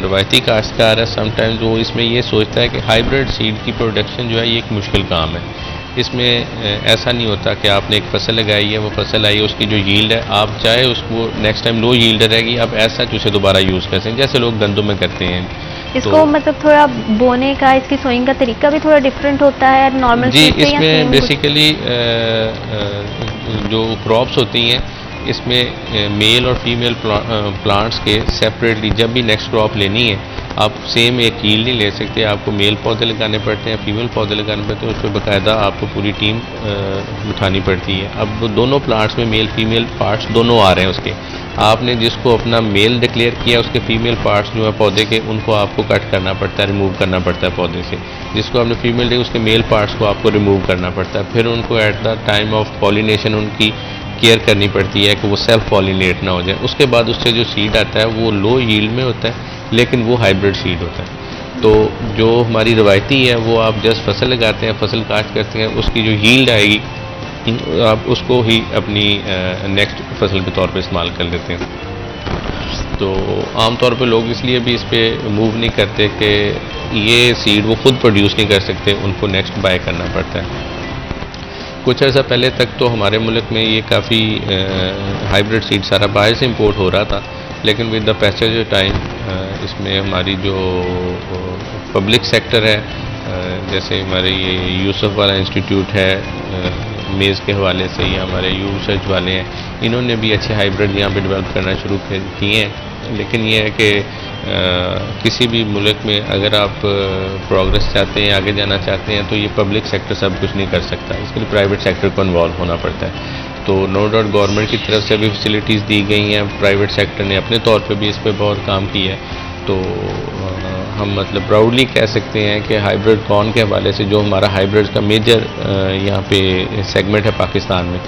रवायती काश्तकार है समटाइम्स वो इसमें ये सोचता है कि हाइब्रिड सीड की प्रोडक्शन जो है ये एक मुश्किल काम है। इसमें ऐसा नहीं होता कि आपने एक फसल लगाई है, वो फसल आई है, उसकी जो यील्ड है आप चाहे उसको नेक्स्ट टाइम लो यील्ड रहेगी, आप ऐसा उसे दोबारा यूज़ कर सकते हैं जैसे लोग गंदों में करते हैं। इसको तो मतलब थोड़ा बोने का, इसकी सोइंग का तरीका भी थोड़ा डिफरेंट होता है नॉर्मल जी। इसमें बेसिकली जो क्रॉप्स होती हैं इसमें मेल और फीमेल प्लांट्स के सेपरेटली जब भी नेक्स्ट क्रॉप लेनी है आप सेम एक यील्ड नहीं ले सकते, आपको मेल पौधे लगाने पड़ते हैं, फीमेल पौधे लगाने पड़ते हैं, उस पर बाकायदा आपको पूरी टीम उठानी पड़ती है। अब दोनों प्लांट्स में मेल फीमेल पार्ट्स दोनों आ रहे हैं उसके, आपने जिसको अपना मेल डिक्लेयर किया उसके फीमेल पार्ट्स जो है पौधे के उनको आपको कट करना पड़ता है, रिमूव करना पड़ता है पौधे से। जिसको आपने फीमेल दिया उसके मेल पार्ट्स को आपको रिमूव करना पड़ता है। फिर उनको at the time of pollination उनकी केयर करनी पड़ती है कि वो सेल्फ पॉलिनेट ना हो जाए। उसके बाद उससे जो सीड आता है वो लो यील्ड में होता है लेकिन वो हाइब्रिड सीड होता है। तो जो हमारी रवायती है वो आप जस्ट फसल लगाते हैं, फसल काश्त करते हैं, उसकी जो यील्ड आएगी आप उसको ही अपनी नेक्स्ट फसल के तौर पे इस्तेमाल कर लेते हैं। तो आमतौर पे लोग इसलिए भी इस पर मूव नहीं करते कि ये सीड वो खुद प्रोड्यूस नहीं कर सकते, उनको नेक्स्ट बाय करना पड़ता है। कुछ अर्सा पहले तक तो हमारे मुल्क में ये काफ़ी हाइब्रिड सीड सारा बाहर से इंपोर्ट हो रहा था, लेकिन with the passage of time इसमें हमारी जो पब्लिक सेक्टर है, जैसे हमारे ये यूसुफ वाला इंस्टीट्यूट है मेज़ के हवाले से, या हमारे यू रिसर्च वाले हैं, इन्होंने भी अच्छे हाइब्रिड यहाँ पे डेवलप करना शुरू किए हैं। लेकिन ये है कि किसी भी मुल्क में अगर आप प्रोग्रेस चाहते हैं, आगे जाना चाहते हैं, तो ये पब्लिक सेक्टर सब कुछ नहीं कर सकता, इसके लिए प्राइवेट सेक्टर को इन्वॉल्व होना पड़ता है। तो नो डाउट गवर्नमेंट की तरफ से भी फैसिलिटीज़ दी गई हैं, प्राइवेट सेक्टर ने अपने तौर पे भी इस पर बहुत काम किया है। तो हम मतलब प्राउडली कह सकते हैं कि हाइब्रिड कॉर्न के हवाले से जो हमारा हाइब्रिड का मेजर यहाँ पे सेगमेंट है पाकिस्तान में,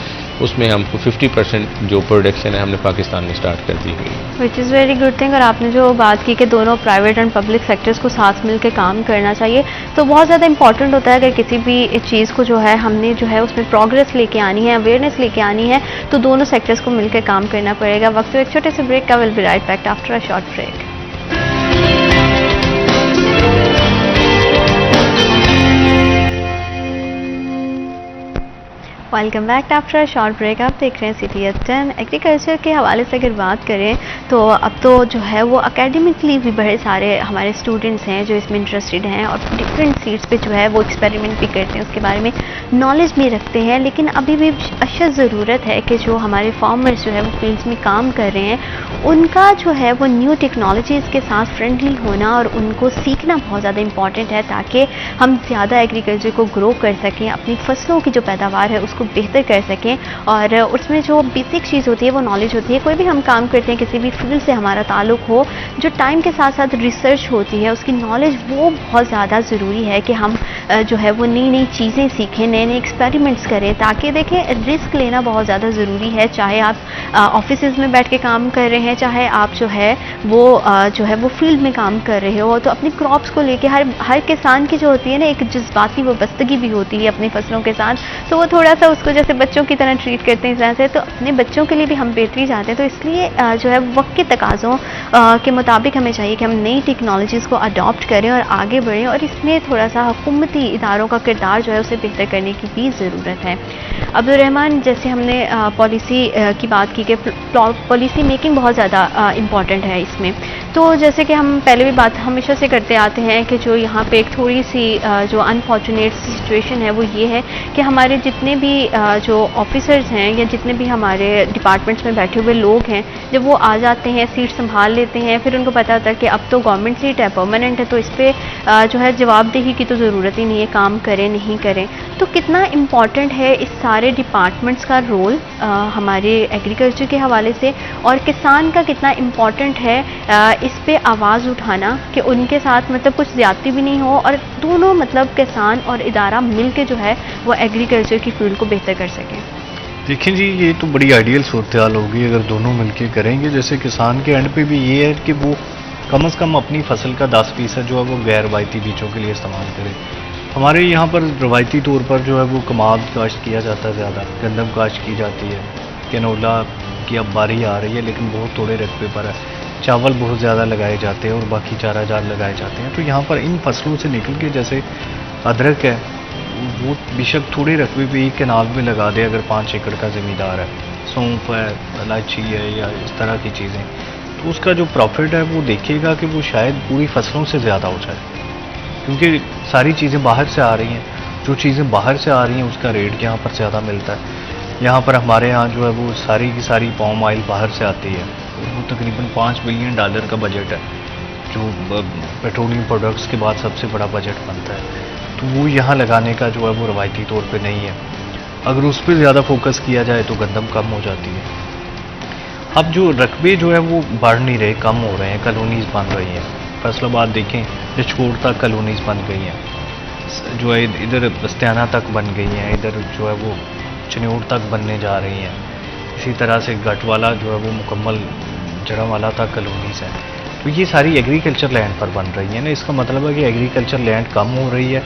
उसमें हमको 50% जो प्रोडक्शन है हमने पाकिस्तान में स्टार्ट कर दी है, which is very good thing. और आपने जो बात की कि दोनों प्राइवेट एंड पब्लिक सेक्टर्स को साथ मिल के काम करना चाहिए, तो बहुत ज़्यादा इंपॉर्टेंट होता है। अगर किसी भी चीज़ को जो है हमने जो है उसमें प्रोग्रेस लेके आनी है, अवेयरनेस लेके आनी है, तो दोनों सेक्टर्स को मिलकर काम करना पड़ेगा। वक्त एक छोटे से ब्रेक का, will be right back after a short break. Welcome back after a short break. आप देख रहे हैं सिटी एट 10। एग्रीकल्चर के हवाले से अगर बात करें तो अब तो जो है वो एकेडमिकली भी बड़े सारे हमारे स्टूडेंट्स हैं जो इसमें इंटरेस्टेड हैं और डिफरेंट सीड्स पे जो है वो एक्सपेरिमेंट भी करते हैं, उसके बारे में नॉलेज भी रखते हैं। लेकिन अभी भी अशद ज़रूरत है कि जो हमारे फार्मर्स जो है वो फील्ड्स में काम कर रहे हैं उनका जो है वो न्यू टेक्नोलॉजीज़ के साथ फ्रेंडली होना और उनको सीखना बहुत ज़्यादा इंपॉर्टेंट है, ताकि हम ज़्यादा एग्रीकल्चर को ग्रो कर सकें, अपनी फसलों की जो पैदावार है उसको बेहतर कर सकें। और उसमें जो बेसिक चीज़ होती है वो नॉलेज होती है। कोई भी हम काम करते हैं, किसी भी फील्ड से हमारा ताल्लुक़ हो, जो टाइम के साथ साथ रिसर्च होती है उसकी नॉलेज वो बहुत ज़्यादा ज़रूरी है कि हम जो है वो नई नई चीज़ें सीखें, नए नए एक्सपेरिमेंट्स करें। ताकि देखें, रिस्क लेना बहुत ज़्यादा ज़रूरी है, चाहे आप ऑफिसेज़ में बैठ के काम कर रहे हैं, चाहे आप जो है वो फील्ड में काम कर रहे हो। तो अपनी क्रॉप्स को लेके हर किसान की जो होती है ना एक जज्बाती वाबस्तगी भी होती है अपनी फसलों के साथ, तो वो थोड़ा सा उसको जैसे बच्चों की तरह ट्रीट करते हैं इस तरह से। तो अपने बच्चों के लिए भी हम बेहतरी चाहते हैं, तो इसलिए जो है वक्त के तकाज़ों के मुताबिक हमें चाहिए कि हम नई टेक्नोलॉजीज़ को अडॉप्ट करें और आगे बढ़ें, और इसमें थोड़ा सा हुकूमती इदारों का किरदार जो है उसे बेहतर करने की भी ज़रूरत है। अब्दुर्रहमान, जैसे हमने पॉलिसी की बात की कि पॉलिसी मेकिंग बहुत ज़्यादा इम्पॉर्टेंट है इसमें, तो जैसे कि हम पहले भी बात हमेशा से करते आते हैं कि जो यहाँ पे एक थोड़ी सी जो अनफॉर्चुनेट सिचुएशन है वो ये है कि हमारे जितने भी जो ऑफिसर्स हैं या जितने भी हमारे डिपार्टमेंट्स में बैठे हुए लोग हैं, जब वो आ जाते हैं, सीट संभाल लेते हैं, फिर उनको पता होता है कि अब तो गवर्नमेंट सीट है, परमानेंट है, तो इस पर जो है जवाबदेही की तो ज़रूरत ही नहीं है, काम करें नहीं करें। तो कितना इम्पॉर्टेंट है इस सारे डिपार्टमेंट्स का रोल हमारे एग्रीकल्चर के हवाले से, और किसान का कितना इम्पॉर्टेंट है इस पे आवाज़ उठाना कि उनके साथ मतलब कुछ ज़्यादती भी नहीं हो, और दोनों मतलब किसान और इदारा मिल के जो है वो एग्रीकल्चर की फील्ड को बेहतर कर सकें। देखिए जी, ये तो बड़ी आइडियल सूरत हाल होगी अगर दोनों मिलके करेंगे। जैसे किसान के एंड पे भी ये है कि वो कम से कम अपनी फसल का 10% जो है वो गैर रवायती बीजों के लिए इस्तेमाल करे। हमारे यहाँ पर रवायती तौर पर जो है वो कमाद काश्त किया जाता है, ज़्यादा गंदम काश्त की जाती है, कैनोला की अब बारी आ रही है लेकिन बहुत थोड़े रकबे पर है, चावल बहुत ज़्यादा लगाए जाते हैं और बाकी चारा जात लगाए जाते हैं। तो यहाँ पर इन फसलों से निकल के जैसे अदरक है वो बेशक थोड़े रकबे पे एक कैनाल में लगा दे अगर 5 एकड़ का ज़मींदार है, सौंफ है, इलायची है या इस तरह की चीज़ें, तो उसका जो प्रॉफिट है वो देखेगा कि वो शायद पूरी फसलों से ज़्यादा हो जाए, क्योंकि सारी चीज़ें बाहर से आ रही हैं। जो चीज़ें बाहर से आ रही हैं उसका रेट यहाँ पर ज़्यादा मिलता है। यहाँ पर हमारे यहाँ जो है वो सारी की सारी पाम ऑयल बाहर से आती है, वो तकरीबन $5 बिलियन का बजट है, जो पेट्रोलियम प्रोडक्ट्स के बाद सबसे बड़ा बजट बनता है। तो वो यहाँ लगाने का जो है वो रवायती तौर पे नहीं है। अगर उस पर ज़्यादा फोकस किया जाए तो गंदम कम हो जाती है। अब जो रकबे जो है वो बढ़ नहीं रहे, कम हो रहे हैं, कॉलोनीज़ बन रही हैं। फैसलाबाद देखें, रिचकोट तक कॉलोनीज़ बन गई हैं, जो है इधर बस्तियाना तक बन गई हैं, इधर जो है वो चन्योड़ तक बनने जा रही हैं। इसी तरह से गटवाला जो है वो मुकम्मल जड़ावाला तक कॉलोनीज़ हैं। तो ये सारी एग्रीकल्चर लैंड पर बन रही है ना। इसका मतलब है कि एग्रीकल्चर लैंड कम हो रही है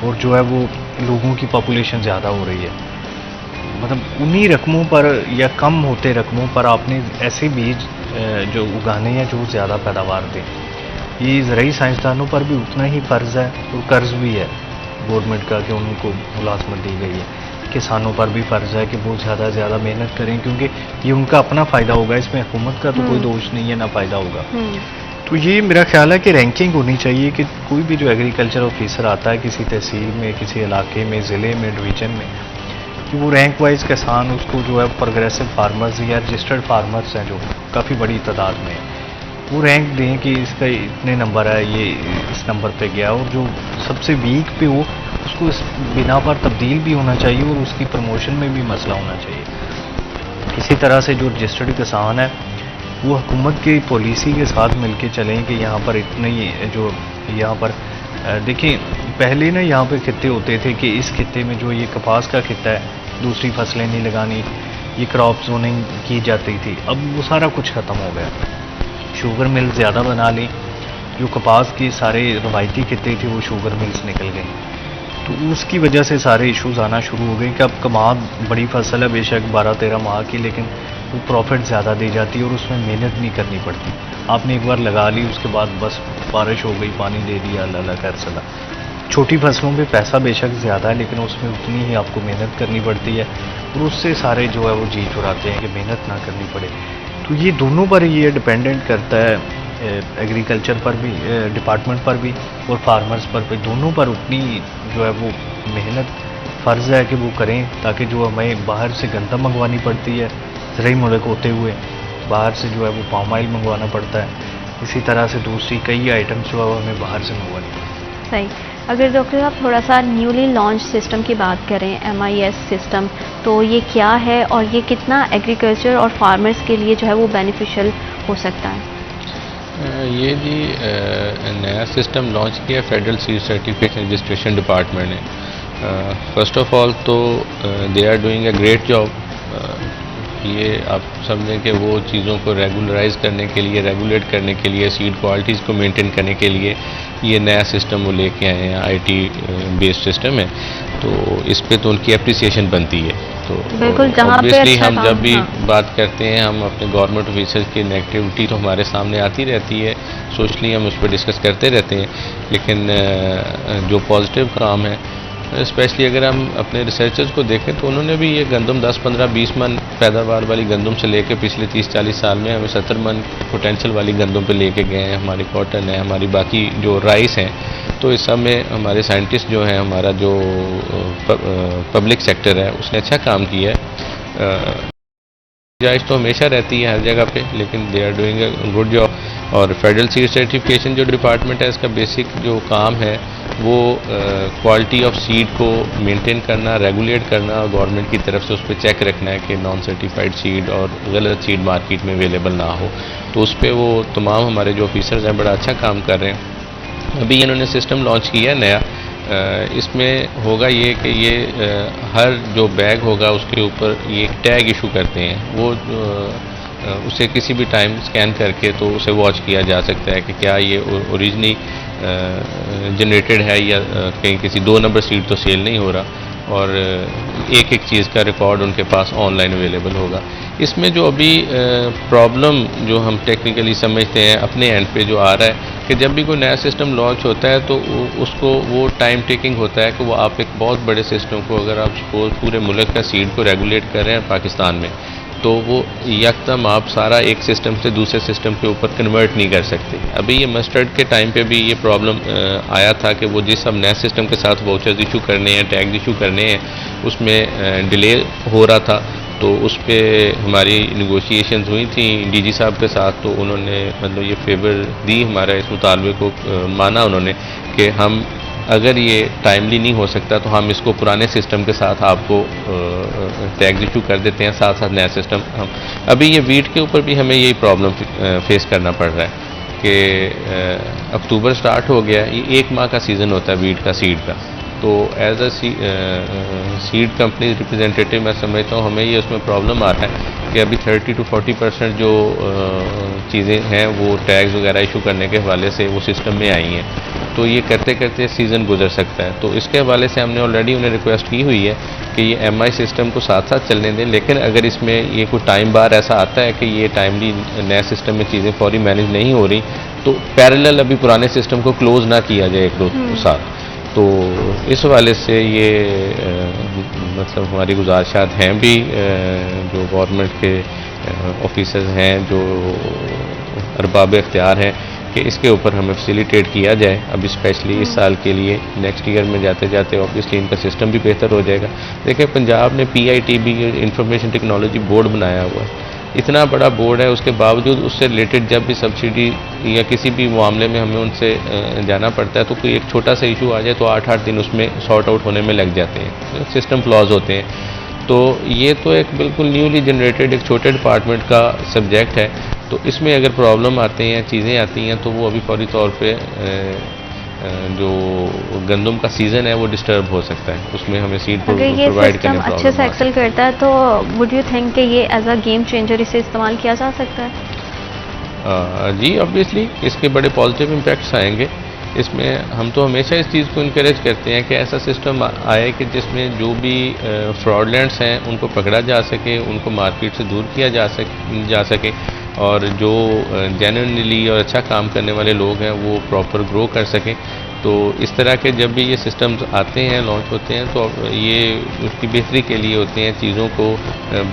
और जो है वो लोगों की पॉपुलेशन ज़्यादा हो रही है। मतलब उन्हीं रकमों पर या कम होते रकमों पर आपने ऐसे बीज जो उगाने हैं जो ज़्यादा पैदावार दें। ये ज़राई साइंसदानों पर भी उतना ही फ़र्ज़ है और कर्ज़ भी है गवर्नमेंट का कि उनको मुलाजमत दी गई है। किसानों पर भी फ़र्ज़ है कि वो ज़्यादा से ज़्यादा मेहनत करें, क्योंकि ये उनका अपना फ़ायदा होगा, इसमें हुकूमत का तो कोई दोष नहीं है, ना फ़ायदा होगा। तो ये मेरा ख्याल है कि रैंकिंग होनी चाहिए कि कोई भी जो एग्रीकल्चर ऑफिसर आता है किसी तहसील में, किसी इलाके में, ज़िले में, डिवीज़न में, कि वो रैंक वाइज किसान उसको जो है प्रोग्रेसिव फार्मर्स या रजिस्टर्ड फार्मर्स हैं जो काफ़ी बड़ी तादाद में, वो रैंक दें कि इसका इतने नंबर है, ये इस नंबर पे गया, और जो सबसे वीक पे हो उसको इस बिना पर तब्दील भी होना चाहिए और उसकी प्रमोशन में भी मसला होना चाहिए। इसी तरह से जो रजिस्टर्ड किसान है वो हुकूमत की पॉलिसी के साथ मिलके चलें कि यहाँ पर इतने जो यहाँ पर देखिए पहले ना यहाँ पे खित्ते होते थे कि इस खित्ते में जो ये कपास का खित्ता है दूसरी फसलें नहीं लगानी, ये क्रॉप जोनिंग की जाती थी। अब वो सारा कुछ ख़त्म हो गया। शुगर मिल ज़्यादा बना ली, जो कपास के सारे रवायती खित्ते थे वो शुगर मिल्स निकल गए, तो उसकी वजह से सारे इश्यूज़ आना शुरू हो गए कि अब कमाद बड़ी फसल है बेशक 12-13 माह की, लेकिन वो प्रॉफिट ज़्यादा दी जाती है और उसमें मेहनत नहीं करनी पड़ती। आपने एक बार लगा ली, उसके बाद बस बारिश हो गई, पानी दे दिया, अल्लाह खैर सला। छोटी फसलों पे पैसा बेशक ज़्यादा है, लेकिन उसमें उतनी ही आपको मेहनत करनी पड़ती है और उससे सारे जो है वो जी चुराते हैं कि मेहनत ना करनी पड़े। तो ये दोनों पर ये डिपेंडेंट करता है, एग्रीकल्चर पर भी, डिपार्टमेंट पर भी और फार्मर्स पर भी, दोनों पर उतनी जो है वो मेहनत फ़र्ज़ है कि वो करें, ताकि जो हमें बाहर से गंदम मंगवानी पड़ती है ज़रूरी मुल्क होते हुए, बाहर से जो है वो पाम ऑयल मंगवाना पड़ता है, इसी तरह से दूसरी कई आइटम्स जो है वो हमें बाहर से मंगवानी पड़ती है। सही। अगर डॉक्टर साहब थोड़ा सा न्यूली लॉन्च सिस्टम की बात करें, MIS सिस्टम, तो ये क्या है और ये कितना एग्रीकल्चर और फार्मर्स के लिए जो है वो बेनिफिशियल हो सकता है? ये जी नया सिस्टम लॉन्च किया federal seed certification registration department ने। फर्स्ट ऑफ ऑल तो they are doing a great job. ये आप समझें कि वो चीज़ों को रेगुलराइज करने के लिए, रेगुलेट करने के लिए, सीड क्वालिटीज़ को मेंटेन करने के लिए ये नया सिस्टम वो लेके आए हैं, IT बेस्ड सिस्टम है, तो इस पे तो उनकी अप्रिसिएशन बनती है। तो बिल्कुल, जहाँ पे ऑब्वियसली अच्छा हम जब भी हाँ। बात करते हैं, हम अपने गवर्नमेंट ऑफिसर्स की नेगेटिविटी तो हमारे सामने आती रहती है, सोशली हम उस पर डिस्कस करते रहते हैं, लेकिन जो पॉजिटिव काम है, स्पेशली अगर हम अपने रिसर्चर्स को देखें तो उन्होंने भी ये गंदम 10, 15, 20 मन पैदावार वाली गंदम से लेके पिछले 30-40 साल में हमें 70 मन पोटेंशियल वाली गंदम पे लेके गए हैं। हमारी कॉटन है, हमारी बाकी जो राइस हैं, तो इस सब में हमारे साइंटिस्ट जो हैं, हमारा जो पब्लिक सेक्टर है, उसने अच्छा काम किया है। जायज़ तो हमेशा रहती है हर जगह पे, लेकिन they are doing a good job. और फेडरल सीड सर्टिफिकेशन जो डिपार्टमेंट है, इसका बेसिक जो काम है वो क्वालिटी ऑफ सीड को मेंटेन करना, रेगुलेट करना, गवर्नमेंट की तरफ से उस पर चेक रखना है कि नॉन सर्टिफाइड सीड और गलत सीड मार्केट में अवेलेबल ना हो। तो उस पर वो तमाम हमारे जो ऑफिसर्स हैं बड़ा अच्छा काम कर रहे हैं। अभी इन्होंने सिस्टम लॉन्च किया है नया। इसमें होगा ये कि ये हर जो बैग होगा उसके ऊपर ये एक टैग इशू करते हैं, वो उसे किसी भी टाइम स्कैन करके तो उसे वॉच किया जा सकता है कि क्या ये ओरिजिनली जनरेटेड है या कहीं किसी 2 नंबर सीट तो सेल नहीं हो रहा, और एक एक चीज़ का रिकॉर्ड उनके पास ऑनलाइन अवेलेबल होगा। इसमें जो अभी प्रॉब्लम जो हम टेक्निकली समझते हैं अपने एंड पे जो आ रहा है कि जब भी कोई नया सिस्टम लॉन्च होता है तो उसको वो टाइम टेकिंग होता है कि वो आप एक बहुत बड़े सिस्टम को, अगर आप सपोज पूरे मुल्क का सीड को रेगुलेट कर रहे हैं पाकिस्तान में, तो वो यकदम आप सारा एक सिस्टम से दूसरे सिस्टम के ऊपर कन्वर्ट नहीं कर सकते। अभी ये मस्टर्ड के टाइम पे भी ये प्रॉब्लम आया था कि वो जिस हम नए सिस्टम के साथ वाउचर्स इशू करने हैं, टैग इशू करने हैं, उसमें डिले हो रहा था। तो उस पर हमारी निगोशिएशंस हुई थी DG साहब के साथ, तो उन्होंने मतलब ये फेवर दी हमारा इस मुतालबे को, माना उन्होंने कि हम अगर ये टाइमली नहीं हो सकता तो हम इसको पुराने सिस्टम के साथ आपको टैग इशू कर देते हैं, साथ साथ नया सिस्टम हम। अभी ये वीट के ऊपर भी हमें यही प्रॉब्लम फेस करना पड़ रहा है कि अक्टूबर स्टार्ट हो गया, ये 1 माह का सीज़न होता है वीट का, सीड का। तो as a seed company representative मैं समझता हूँ हमें ये उसमें प्रॉब्लम आ रहा है कि अभी 30 to 40% जो चीज़ें हैं वो टैग्स वगैरह इशू करने के हवाले से वो सिस्टम में आई हैं। तो ये करते करते सीज़न गुजर सकता है। तो इसके हवाले से हमने ऑलरेडी उन्हें रिक्वेस्ट की हुई है कि ये MI सिस्टम को साथ साथ चलने दें, लेकिन अगर इसमें ये कोई टाइम बार ऐसा आता है कि ये टाइमली नए सिस्टम में चीज़ें फौरी मैनेज नहीं हो रही, तो पैरेलल अभी पुराने सिस्टम को क्लोज़ ना किया जाए 1-2 साल। तो इस हवाले से ये मतलब हमारी गुजारिशात हैं भी जो गवर्नमेंट के ऑफिसर्स हैं, जो अरबाब इख्तियार हैं, कि इसके ऊपर हमें फैसिलिटेट किया जाए। अभी स्पेशली इस साल के लिए, नेक्स्ट ईयर में जाते जाते ऑब्वियसली इनका सिस्टम भी बेहतर हो जाएगा। देखिए पंजाब ने PITB इंफॉर्मेशन टेक्नोलॉजी बोर्ड बनाया हुआ है, इतना बड़ा बोर्ड है, उसके बावजूद उससे रिलेटेड जब भी सब्सिडी या किसी भी मामले में हमें उनसे जाना पड़ता है तो कोई एक छोटा सा इशू आ जाए तो 8-8 दिन उसमें सॉर्ट आउट होने में लग जाते हैं, सिस्टम फ्लॉज होते हैं। तो ये तो एक बिल्कुल न्यूली जनरेटेड एक छोटे डिपार्टमेंट का सब्जेक्ट है, तो इसमें अगर प्रॉब्लम आते हैं, चीज़ें आती हैं, तो वो अभी फौरी तौर पे जो गंदम का सीज़न है वो डिस्टर्ब हो सकता है, उसमें हमें सीड प्रोवाइड करने में अच्छे से एक्सेल करता है तो वुड यू थिंक कि ये एज अ गेम चेंजर इसे इस्तेमाल किया जा सकता है? जी ऑब्वियसली इसके बड़े पॉजिटिव इम्पैक्ट्स आएंगे। इसमें हम तो हमेशा इस चीज़ को इनकरेज करते हैं कि ऐसा सिस्टम आए कि जिसमें जो भी फ्रॉडलेंट्स हैं उनको पकड़ा जा सके, उनको मार्केट से दूर किया जा सके और जो जेन्युइनली और अच्छा काम करने वाले लोग हैं वो प्रॉपर ग्रो कर सकें। तो इस तरह के जब भी ये सिस्टम्स आते हैं, लॉन्च होते हैं, तो ये उसकी बेहतरी के लिए होते हैं, चीज़ों को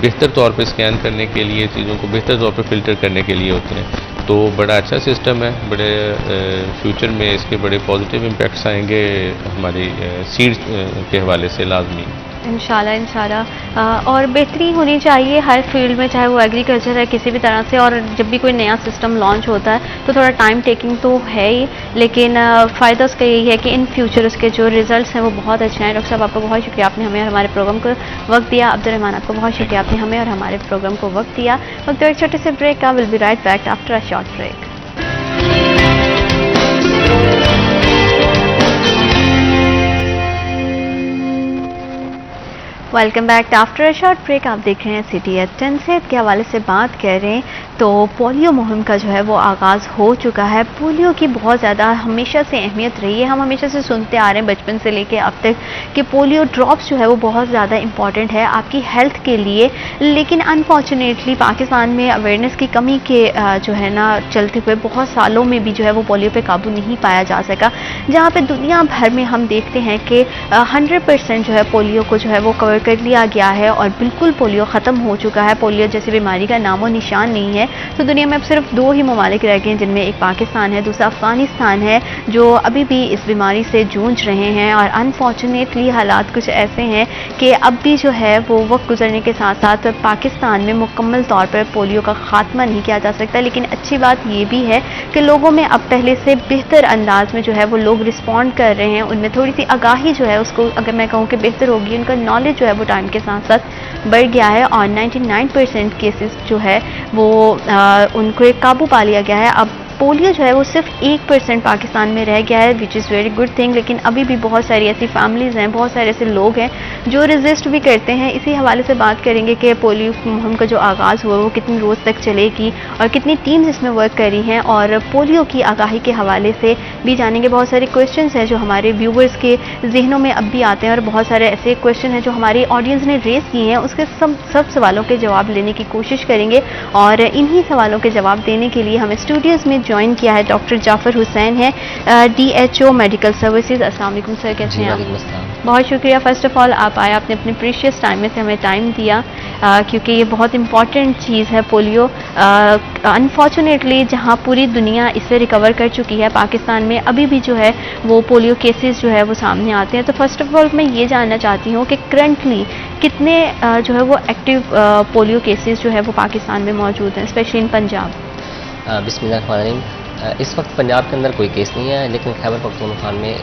बेहतर तौर पे स्कैन करने के लिए, चीज़ों को बेहतर तौर पे फ़िल्टर करने के लिए होते हैं। तो बड़ा अच्छा सिस्टम है, बड़े फ्यूचर में इसके बड़े पॉजिटिव इम्पैक्ट्स आएंगे हमारी सीड्स के हवाले से लाजमी। इंशाल्लाह इंशाल्लाह। और बेहतरी होनी चाहिए हर फील्ड में, चाहे वो एग्रीकल्चर है किसी भी तरह से। और जब भी कोई नया सिस्टम लॉन्च होता है तो थोड़ा टाइम टेकिंग तो है ही, लेकिन फ़ायदा उसका यही है कि इन फ्यूचर उसके जो रिजल्ट्स हैं वो बहुत अच्छे हैं। डॉक्टर साहब आपका बहुत शुक्रिया, आपने हमें और हमारे प्रोग्राम को वक्त दिया। अब्दुर्रहमान आपको बहुत शुक्रिया, आपने हमें और हमारे प्रोग्राम को वक्त दिया। वक्त एक छोटे से ब्रेक का, will be right back after a short break. Welcome back after a short break. आप देख रहे हैं सिटी एट 10। सेहत के हवाले से बात कर रहे हैं तो पोलियो मुहिम का जो है वो आगाज़ हो चुका है। पोलियो की बहुत ज़्यादा हमेशा से अहमियत रही है, हम हमेशा से सुनते आ रहे हैं बचपन से लेके अब तक कि पोलियो ड्रॉप्स जो है वो बहुत ज़्यादा इंपॉर्टेंट है आपकी हेल्थ के लिए। लेकिन अनफॉर्चुनेटली पाकिस्तान में अवेयरनेस की कमी के जो है ना चलते हुए बहुत सालों में भी जो है वो पोलियो पे काबू नहीं पाया जा सका। जहाँ पे दुनिया भर में हम देखते हैं कि 100% जो है पोलियो को जो है वो कवर कर लिया गया है और बिल्कुल पोलियो ख़त्म हो चुका है। पोलियो जैसी बीमारी का नामो निशान नहीं है। तो दुनिया में अब सिर्फ 2 ही ममालिक रह गए हैं, जिनमें एक पाकिस्तान है, दूसरा अफ़गानिस्तान है, जो अभी भी इस बीमारी से जूझ रहे हैं। और अनफॉर्चुनेटली हालात कुछ ऐसे हैं कि अब भी जो है वो वक्त गुजरने के साथ साथ पाकिस्तान में मुकम्मल तौर पर पोलियो का ख़ात्मा नहीं किया जा सकता। लेकिन अच्छी बात ये भी है कि लोगों में अब पहले से बेहतर अंदाज में जो है वो लोग रिस्पॉन्ड कर रहे हैं, उनमें थोड़ी सी आगाही जो है उसको अगर मैं कहूँ कि बेहतर होगी, उनका नॉलेज जो है वो टाइम के साथ साथ बढ़ गया है। और 99% केसेस जो है वो उनको एक काबू पा लिया गया है। अब पोलियो जो है वो सिर्फ 1% पाकिस्तान में रह गया है, which is very good thing. लेकिन अभी भी बहुत सारी ऐसी फैमिलीज़ हैं, बहुत सारे ऐसे लोग हैं जो रेजिस्ट भी करते हैं। इसी हवाले से बात करेंगे कि पोलियो मुहिम का जो आगाज़ हुआ वो कितनी रोज़ तक चलेगी और कितनी टीम्स इसमें वर्क कर रही हैं। और पोलियो की आगाही के हवाले से भी जानेंगे। बहुत सारे क्वेश्चंस हैं जो हमारे व्यूवर्स के जहनों में अब भी आते हैं और बहुत सारे ऐसे क्वेश्चन हैं जो हमारी ऑडियंस ने रेस किए हैं, उसके सब सवालों के जवाब लेने की कोशिश करेंगे। और इन्हीं सवालों के जवाब देने के लिए हमें स्टूडियोज़ में ज्वाइन किया है डॉक्टर जाफर हुसैन है, DHO मेडिकल सर्विसेज। अस्सलाम वालेकुम सर, कैसे हैं आप? बहुत शुक्रिया फ़र्स्ट ऑफ़ ऑल आप आए, आपने अपने प्रीशियस टाइम में से हमें टाइम दिया क्योंकि ये बहुत इंपॉर्टेंट चीज़ है पोलियो। अनफॉर्चुनेटली जहाँ पूरी दुनिया इससे रिकवर कर चुकी है, पाकिस्तान में अभी भी जो है वो पोलियो केसेस जो है वो सामने आते हैं। तो फर्स्ट ऑफ़ ऑल मैं ये जानना चाहती हूँ कि करंटली कितने जो है वो एक्टिव पोलियो केसेस जो है वो पाकिस्तान में मौजूद हैं, स्पेशली इन पंजाब? बिस्मिल्लाहिर्रहमानिर्रहीम। इस वक्त पंजाब के अंदर कोई केस नहीं है, लेकिन खैबर पख्तूनख्वा में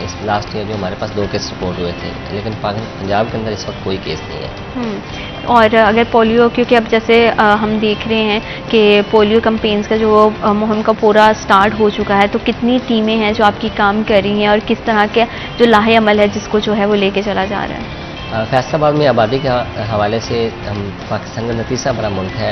इस लास्ट ईयर जो हमारे पास 2 केस रिपोर्ट हुए थे, लेकिन पंजाब के अंदर इस वक्त कोई केस नहीं है। और अगर पोलियो, क्योंकि अब जैसे हम देख रहे हैं कि पोलियो कैंपेन्स का जो मुहिम का पूरा स्टार्ट हो चुका है, तो कितनी टीमें हैं जो आपकी काम कर रही हैं और किस तरह के जो लाहे अमल है जिसको जो है वो लेके चला जा रहा है? फैसलाबाद में आबादी के हवाले से हम पाकिस्तान का तीसरा बड़ा मुल्क है,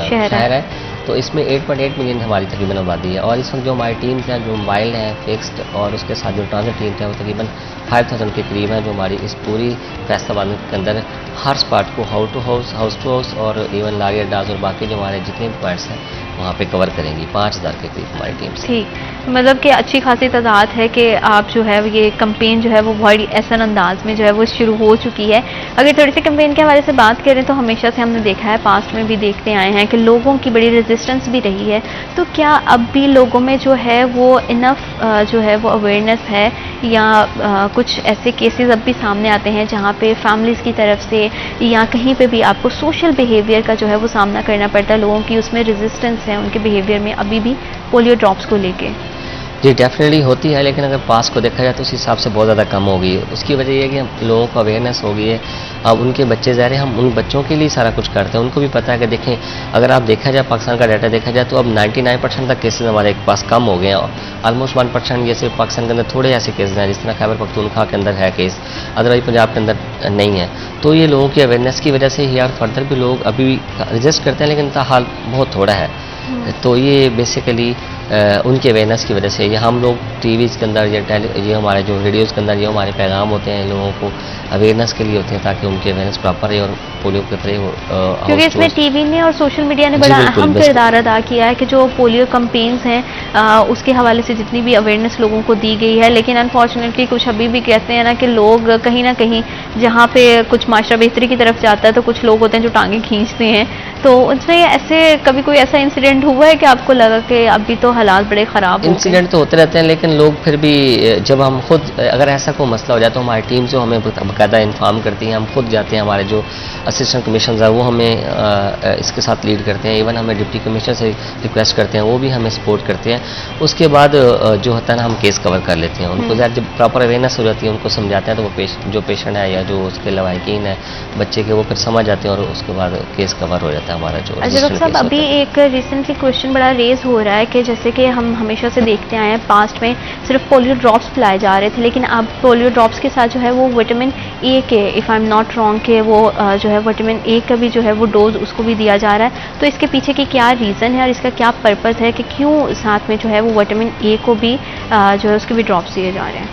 शहर है, तो इसमें 8.8 मिलियन हमारी तकरीबन आबादी है। और इस वक्त जो हमारी टीम्स हैं जो मोबाइल हैं फिक्स्ड, और उसके साथ जो ट्रांजिट टीम्स हैं वो तकरीबन 5000 के करीब हैं, जो हमारी इस पूरी फैसलाबाद के अंदर हर स्पॉट को हाउस टू हाउस और इवन लारी अड्डाज और बाकी जो हमारे जितने भी पॉइंट्स हैं वहाँ पे कवर करेंगी। 5000 के करीब हमारी टीम्स। ठीक, मतलब कि अच्छी खासी तादाद है कि आप जो है ये कैंपेन जो है वो बहुत ऐसा अंदाज में जो है वो शुरू हो चुकी है। अगर थोड़ी सी कैंपेन के हवाले से बात करें तो हमेशा से हमने देखा है, पास्ट में भी देखते आए हैं कि लोगों की बड़ी रेजिस्टेंस भी रही है। तो क्या अब भी लोगों में जो है वो इनफ जो है वो अवेयरनेस है, या कुछ ऐसे केसेस अब भी सामने आते हैं जहाँ पे फैमिलीज़ की तरफ से या कहीं पे भी आपको सोशल बिहेवियर का जो है वो सामना करना पड़ता है, लोगों की उसमें रेजिस्टेंस है उनके बिहेवियर में अभी भी पोलियो ड्रॉप्स को लेके? जी डेफिनेटली होती है, लेकिन अगर पास को देखा जाए तो उस हिसाब से बहुत ज़्यादा कम हो गई है। उसकी वजह यह है कि हम लोगों को अवेयरनेस हो गई है। अब उनके बच्चे ज़ाहिर हम उन बच्चों के लिए सारा कुछ करते हैं, उनको भी पता है कि देखें अगर आप देखा जाए पाकिस्तान का डाटा देखा जाए तो अब 99% तक केसेस हमारे पास कम हो गए हैं। ऑलमोस्ट 1% जैसे पाकिस्तान के अंदर थोड़े ऐसे केसेस हैं, जिस तरह खैबर पख्तूनख्वा के अंदर है केस, अदरवाइज पंजाब के अंदर नहीं है। तो ये लोगों की अवेयरनेस की वजह से ही और फर्दर भी लोग अभी भी रजिस्ट करते हैं, लेकिन ताहाल बहुत थोड़ा है। तो ये बेसिकली उनके अवेयरनेस की वजह से, या हम लोग टीवीज़ के अंदर या ये हमारे जो रेडियोज़ के अंदर ये हमारे पैगाम होते हैं लोगों को अवेयरनेस के लिए होते हैं, ताकि उनकी अवेयरनेस प्रॉपर रहे और पोलियो के तरह क्योंकि इसमें टीवी ने और सोशल मीडिया ने बड़ा अहम किरदार अदा किया है कि जो पोलियो कैंपेन्स हैं उसके हवाले से जितनी भी अवेयरनेस लोगों को दी गई है, लेकिन अनफॉर्चुनेटली कुछ अभी भी कहते हैं ना कि लोग कहीं ना कहीं जहाँ पे कुछ माशरा बेहतरी की तरफ जाता है तो कुछ लोग होते हैं जो टांगे खींचते हैं। तो उनसे ऐसे कभी कोई ऐसा इंसिडेंट हुआ है कि आपको लगा कि अभी तो हालात बड़े ख़राब? इंसिडेंट तो होते रहते हैं, लेकिन लोग फिर भी जब हम खुद अगर ऐसा कोई मसला हो जाए तो हमारी टीम जो हमें बाकायदा इन्फॉर्म करती है, हम खुद जाते हैं, हमारे जो असिस्टेंट कमिश्नर है वो हमें इसके साथ लीड करते हैं, इवन हमें डिप्टी कमिश्नर से रिक्वेस्ट करते हैं, वो भी हमें सपोर्ट करते हैं। उसके बाद जो होता है ना हम केस कवर कर लेते हैं उनको, जब प्रॉपर अवेयरनेस हो जाती है उनको समझाते हैं तो वो जो पेशेंट है या जो उसके लवाहिकीन है बच्चे के वो फिर समझ जाते हैं और उसके बाद केस कवर हो जाता है हमारा जो। अच्छा डॉक्टर साहब, अभी एक रिसेंटली क्वेश्चन बड़ा रेज हो रहा है कि जैसे कि हम हमेशा से देखते आए हैं पास्ट में सिर्फ पोलियो ड्रॉप्स पिलाए जा रहे थे, लेकिन अब पोलियो ड्रॉप्स के साथ जो है वो विटामिन ए के, if I am not wrong, के वो जो है विटामिन ए का भी जो है वो डोज उसको भी दिया जा रहा है। तो इसके पीछे की क्या रीज़न है और इसका क्या पर्पज़ है कि क्यों साथ में जो है वो विटामिन ए को भी जो है उसके भी ड्रॉप्स दिए जा रहे हैं?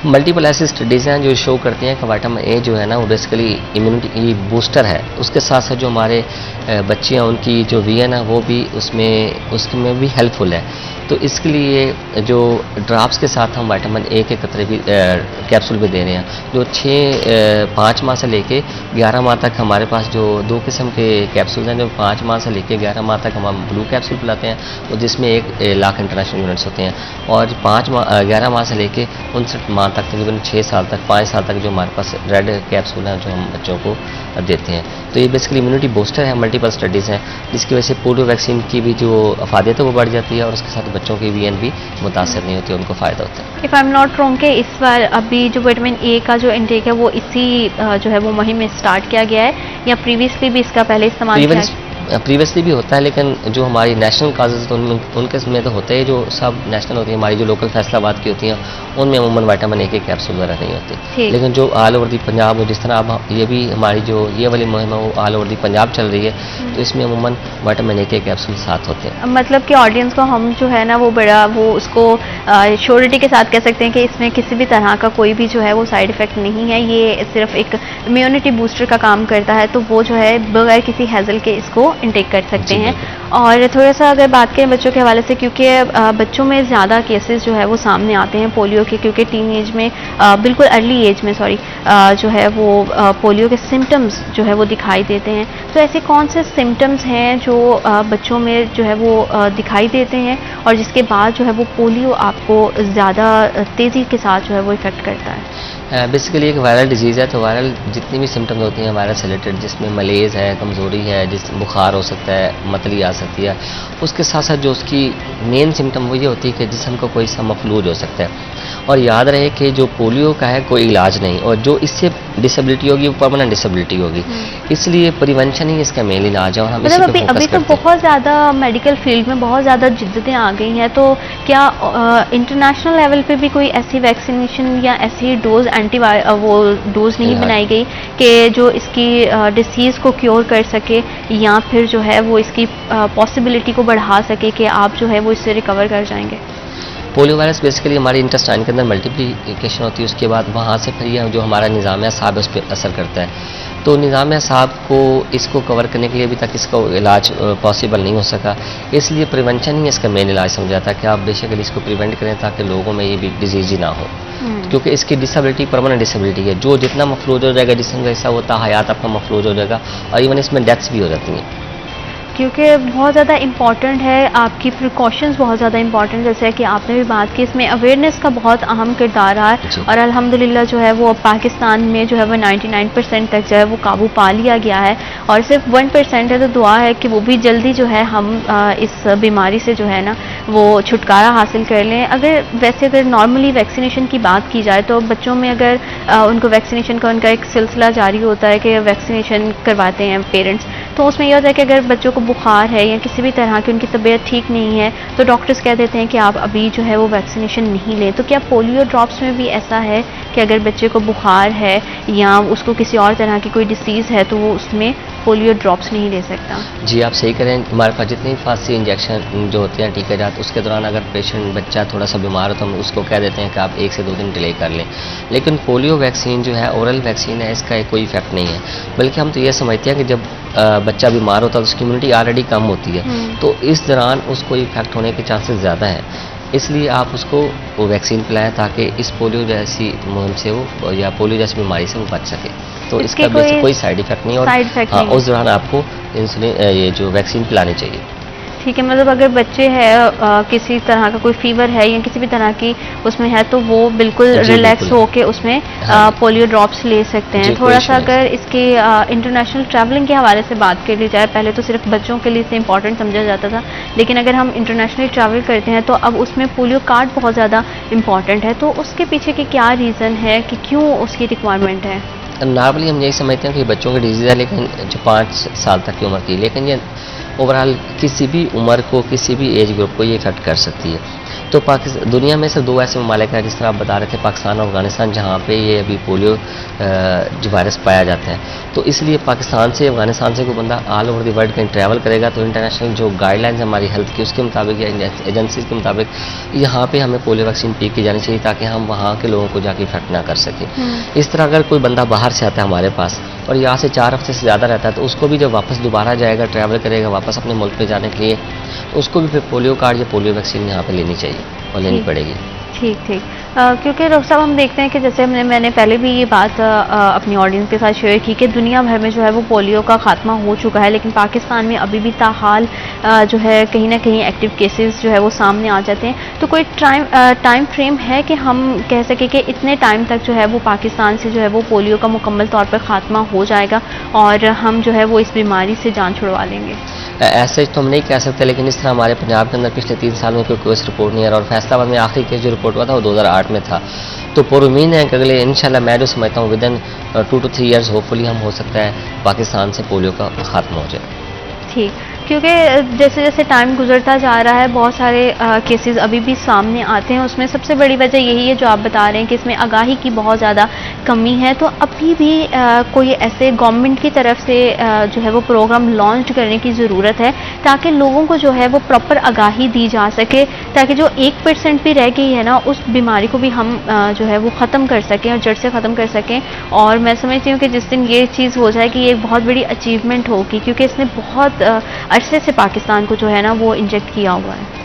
मल्टीपल ऐसी स्टडीज़ हैं जो शो करती हैं कि विटामिन ए जो है ना वो बेसिकली इम्यूनिटी बूस्टर है। उसके साथ साथ जो हमारे बच्चे हैं उनकी जो वीएन है वो भी उसमें भी हेल्पफुल है। तो इसके लिए जो ड्राप्स के साथ हम विटामिन ए के कतरे भी कैप्सूल भी दे रहे हैं, जो 5 माह से लेके 11 माह तक हमारे पास जो 2 किस्म के कैप्सूल हैं, जो 5 माह से लेके 11 माह तक हम ब्लू कैप्सूल पिलाते हैं और जिसमें 1 लाख इंटरनेशनल यूनिट्स होते हैं, और 11 माह से लेके 59 माह तक तकरीबन 6 साल तक 5 साल तक जो हमारे पास रेड कैप्सूल हैं जो हम बच्चों को देते हैं। तो ये बेसिकली इम्यूनिटी बूस्टर है, मल्टीपल स्टडीज़ हैं जिसकी वजह से पोलियो वैक्सीन की भी जो अफादियत है वो बढ़ जाती है और उसके साथ बच्चों की वीएन भी मुतासर नहीं होती, उनको फ़ायदा होता है। If I am not wrong के इस बार अभी जो विटामिन ए का जो इंटेक है वो इसी जो है वो मुहिम में स्टार्ट किया गया है या प्रीवियसली भी इसका पहले इस्तेमाल किया है? प्रीवियसली भी होता है, लेकिन जो हमारी नेशनल काजेज तो उनके में तो होते हैं, जो सब नेशनल होती है, हमारी जो लोकल फैसलाबाद की होती हैं उनमें अमूमन विटामिन ए के कैप्सूल वगैरह नहीं होते। लेकिन जो ऑल ओवर दी पंजाब हो, जिस तरह अब ये भी हमारी जो ये वाली मुहिम है वो ऑल ओवर दी पंजाब चल रही है, तो इसमें अमूमन विटामिन ए के कैप्सूल साथ होते हैं। मतलब कि ऑडियंस को हम जो है ना वो बड़ा वो उसको श्योरिटी के साथ कह सकते हैं कि इसमें किसी भी तरह का कोई भी जो है वो साइड इफ़ेक्ट नहीं है, ये सिर्फ एक इम्यूनिटी बूस्टर का काम करता है, तो वो जो है बगैर किसी हैज़ल के इसको इंटेक कर सकते हैं। और थोड़ा सा अगर बात करें बच्चों के हवाले से, क्योंकि बच्चों में ज़्यादा केसेस जो है वो सामने आते हैं पोलियो के, क्योंकि टीन एज में बिल्कुल अर्ली एज में जो है वो पोलियो के सिम्टम्स जो है वो दिखाई देते हैं। तो ऐसे कौन से सिम्टम्स हैं जो बच्चों में जो है वो दिखाई देते हैं और जिसके बाद जो है वो पोलियो आपको ज़्यादा तेज़ी के साथ जो है वो इफ़ेक्ट करता है? बेसिकली एक वायरल डिजीज़ है, तो वायरल जितनी भी सिम्टम्स होती हैं वायरस से रिलेटेड, जिसमें मलेज है, कमज़ोरी है, जिस बुखार हो सकता है, मतली आ सकती है, उसके साथ साथ जो उसकी मेन सिम्टम वो ये होती है कि जिस्म को कोई सा मफलूज हो सकता है। और याद रहे कि जो पोलियो का है कोई इलाज नहीं, और जो इससे डिसेबिलिटी होगी वो परमानेंट डिसेबिलिटी होगी, इसलिए प्रिवेंशन ही इसका मेन इलाज है। और हम मतलब अभी तो बहुत ज़्यादा मेडिकल फील्ड में बहुत ज़्यादा जिद्दतें आ गई हैं, तो क्या इंटरनेशनल लेवल पे भी कोई ऐसी वैक्सीनेशन या ऐसी डोज वो डोज नहीं बनाई गई कि जो इसकी डिसीज़ को क्योर कर सके या फिर जो है वो इसकी पॉसिबिलिटी को बढ़ा सके कि आप जो है वो इससे रिकवर कर जाएंगे? पोलियो वायरस बेसिकली हमारी इंटेस्टाइन के अंदर मल्टीप्लिकेशन होती है, उसके बाद वहाँ से फिर ये जो हमारा निज़ाम असाब है उस पर असर करता है। तो निज़ाम असाब को इसको कवर करने के लिए अभी तक इसका इलाज पॉसिबल नहीं हो सका, इसलिए प्रिवेंशन ही इसका मेन इलाज समझा जाता है कि आप बेसिकली इसको प्रिवेंट करें ताकि लोगों में ये भी डिजीज़ ही ना हो, क्योंकि इसकी डिसेबिलिटी परमानेंट डिसेबिलिटी है। जो जितना मफलूज हो जाएगा जिसम का हिस्सा होता है, हयात आपका मफलूज हो जाएगा, और इवन इसमें डेथ्स भी हो जाती हैं। क्योंकि बहुत ज़्यादा इम्पॉर्टेंट है, आपकी प्रिकॉशंस बहुत ज़्यादा इम्पॉर्टेंट, जैसे कि आपने भी बात की, इसमें अवेयरनेस का बहुत अहम किरदार रहा है और अल्हम्दुलिल्लाह जो है वो पाकिस्तान में जो है वो 99% तक जो है वो काबू पा लिया गया है, और सिर्फ 1% है, तो दुआ है कि वो भी जल्दी जो है हम इस बीमारी से जो है ना वो छुटकारा हासिल कर लें। अगर नॉर्मली वैक्सीनेशन की बात की जाए तो बच्चों में अगर उनको वैक्सीनेशन का उनका एक सिलसिला जारी होता है कि वैक्सीनेशन करवाते हैं पेरेंट्स, तो उसमें ये होता है कि अगर बच्चों को बुखार है या किसी भी तरह की उनकी तबीयत ठीक नहीं है तो डॉक्टर्स कह देते हैं कि आप अभी जो है वो वैक्सीनेशन नहीं लें। तो क्या पोलियो ड्रॉप्स में भी ऐसा है कि अगर बच्चे को बुखार है या उसको किसी और तरह की कोई डिसीज़ है तो वो उसमें पोलियो ड्रॉप्स नहीं ले सकता? जी आप सही करें, हमारे पास जितनी फास्ट इंजेक्शन जो होती हैं टीके जाते उसके दौरान अगर पेशेंट बच्चा थोड़ा सा बीमार हो तो हम उसको कह देते हैं कि आप 1 से 2 दिन डिले कर लें। लेकिन पोलियो वैक्सीन जो है ओरल वैक्सीन है, इसका कोई इफेक्ट नहीं है, बल्कि हम तो ये समझते हैं कि जब बच्चा बीमार होता है तो उसकी इम्यूनिटी ऑलरेडी कम होती है, तो इस दौरान उसको इफेक्ट होने के चांसेस ज़्यादा हैं। इसलिए आप उसको वो वैक्सीन पिलाएं ताकि इस पोलियो जैसी मुहिम से वो या पोलियो जैसी बीमारी से वो बच सके। तो इसका कोई साइड इफेक्ट नहीं, और हाँ उस दौरान आपको इंसुलिन ये जो वैक्सीन पिलानी चाहिए। ठीक है, मतलब अगर बच्चे हैं किसी तरह का कोई फीवर है या किसी भी तरह की उसमें है तो वो बिल्कुल रिलैक्स होके उसमें पोलियो ड्रॉप्स ले सकते हैं। थोड़ा सा अगर इसके इंटरनेशनल ट्रैवलिंग के हवाले से बात कर ली जाए, पहले तो सिर्फ बच्चों के लिए इसे इंपॉर्टेंट समझा जाता था, लेकिन अगर हम इंटरनेशनली ट्रैवल करते हैं तो अब उसमें पोलियो कार्ड बहुत ज़्यादा इंपॉर्टेंट है। तो उसके पीछे की क्या रीज़न है कि क्यों उसकी रिक्वायरमेंट है? नॉर्मली हम यही समझते हैं कि बच्चों की डिजीज़ है, लेकिन जो 5 साल तक की उम्र की, लेकिन ये ओवरऑल किसी भी उम्र को किसी भी एज ग्रुप को ये इफेक्ट कर सकती है। तो पाकिस्तान दुनिया में सिर्फ 2 ऐसे ममालिक हैं जिस तरह आप बता रहे थे, पाकिस्तान और अफगानिस्तान, जहाँ पे ये अभी पोलियो जो वायरस पाया जाता है। तो इसलिए पाकिस्तान से अफगानिस्तान से कोई बंदा ऑल ओवर द वर्ल्ड कहीं ट्रैवल करेगा तो इंटरनेशनल जो गाइडलाइंस हमारी हेल्थ की उसके मुताबिक या एजेंसीज के मुताबिक यहाँ पे हमें पोलियो वैक्सीन पी की जानी चाहिए ताकि हम वहाँ के लोगों को जाके इफेक्ट ना कर सकें। इस तरह अगर कोई बंदा बाहर से आता है हमारे पास और यहाँ से 4 हफ्ते से ज़्यादा रहता है तो उसको भी जब वापस दोबारा जाएगा, ट्रैवल करेगा वापस अपने मुल्क पे जाने के लिए, तो उसको भी फिर पोलियो कार्ड या पोलियो वैक्सीन यहाँ पे लेनी चाहिए और लेनी पड़ेगी। ठीक ठीक, क्योंकि डॉक्टर साहब हम देखते हैं कि जैसे मैंने पहले भी ये बात अपनी ऑडियंस के साथ शेयर की कि दुनिया भर में जो है वो पोलियो का खात्मा हो चुका है, लेकिन पाकिस्तान में अभी भी ताहाल जो है कहीं ना कहीं एक्टिव केसेस जो है वो सामने आ जाते हैं। तो कोई टाइम फ्रेम है कि हम कह सकें कि इतने टाइम तक जो है वो पाकिस्तान से जो है वो पोलियो का मुकम्मल तौर पर खात्मा हो जाएगा और हम जो है वो इस बीमारी से जान छुड़वा लेंगे? ऐसे तो हम नहीं कह सकते, लेकिन इस तरह हमारे पंजाब के अंदर पिछले 3 साल में कोई केस रिपोर्ट नहीं है और फैसलाबाद में आखिरी केस जो रिपोर्ट हुआ था वो 2008 में था। तो पुरुमीन है कि अगले इंशाल्लाह मैं जो समझता हूँ विदिन 2 to 3 ईयर्स होपफुली हम हो सकता है पाकिस्तान से पोलियो का खात्मा हो जाए। ठीक, क्योंकि जैसे जैसे टाइम गुजरता जा रहा है बहुत सारे केसेस अभी भी सामने आते हैं। उसमें सबसे बड़ी वजह यही है जो आप बता रहे हैं कि इसमें आगाही की बहुत ज़्यादा कमी है। तो अभी भी कोई ऐसे गवर्नमेंट की तरफ से जो है वो प्रोग्राम लॉन्च करने की ज़रूरत है ताकि लोगों को जो है वो प्रॉपर आगाही दी जा सके, ताकि जो 1% भी रह गई है ना उस बीमारी को भी हम जो है वो ख़त्म कर सकें और जड़ से ख़त्म कर सकें। और मैं समझती हूँ कि जिस दिन ये चीज़ हो जाएगी ये एक बहुत बड़ी अचीवमेंट होगी, क्योंकि इसने बहुत अरसे से पाकिस्तान को जो है ना वो इंजेक्ट किया हुआ है।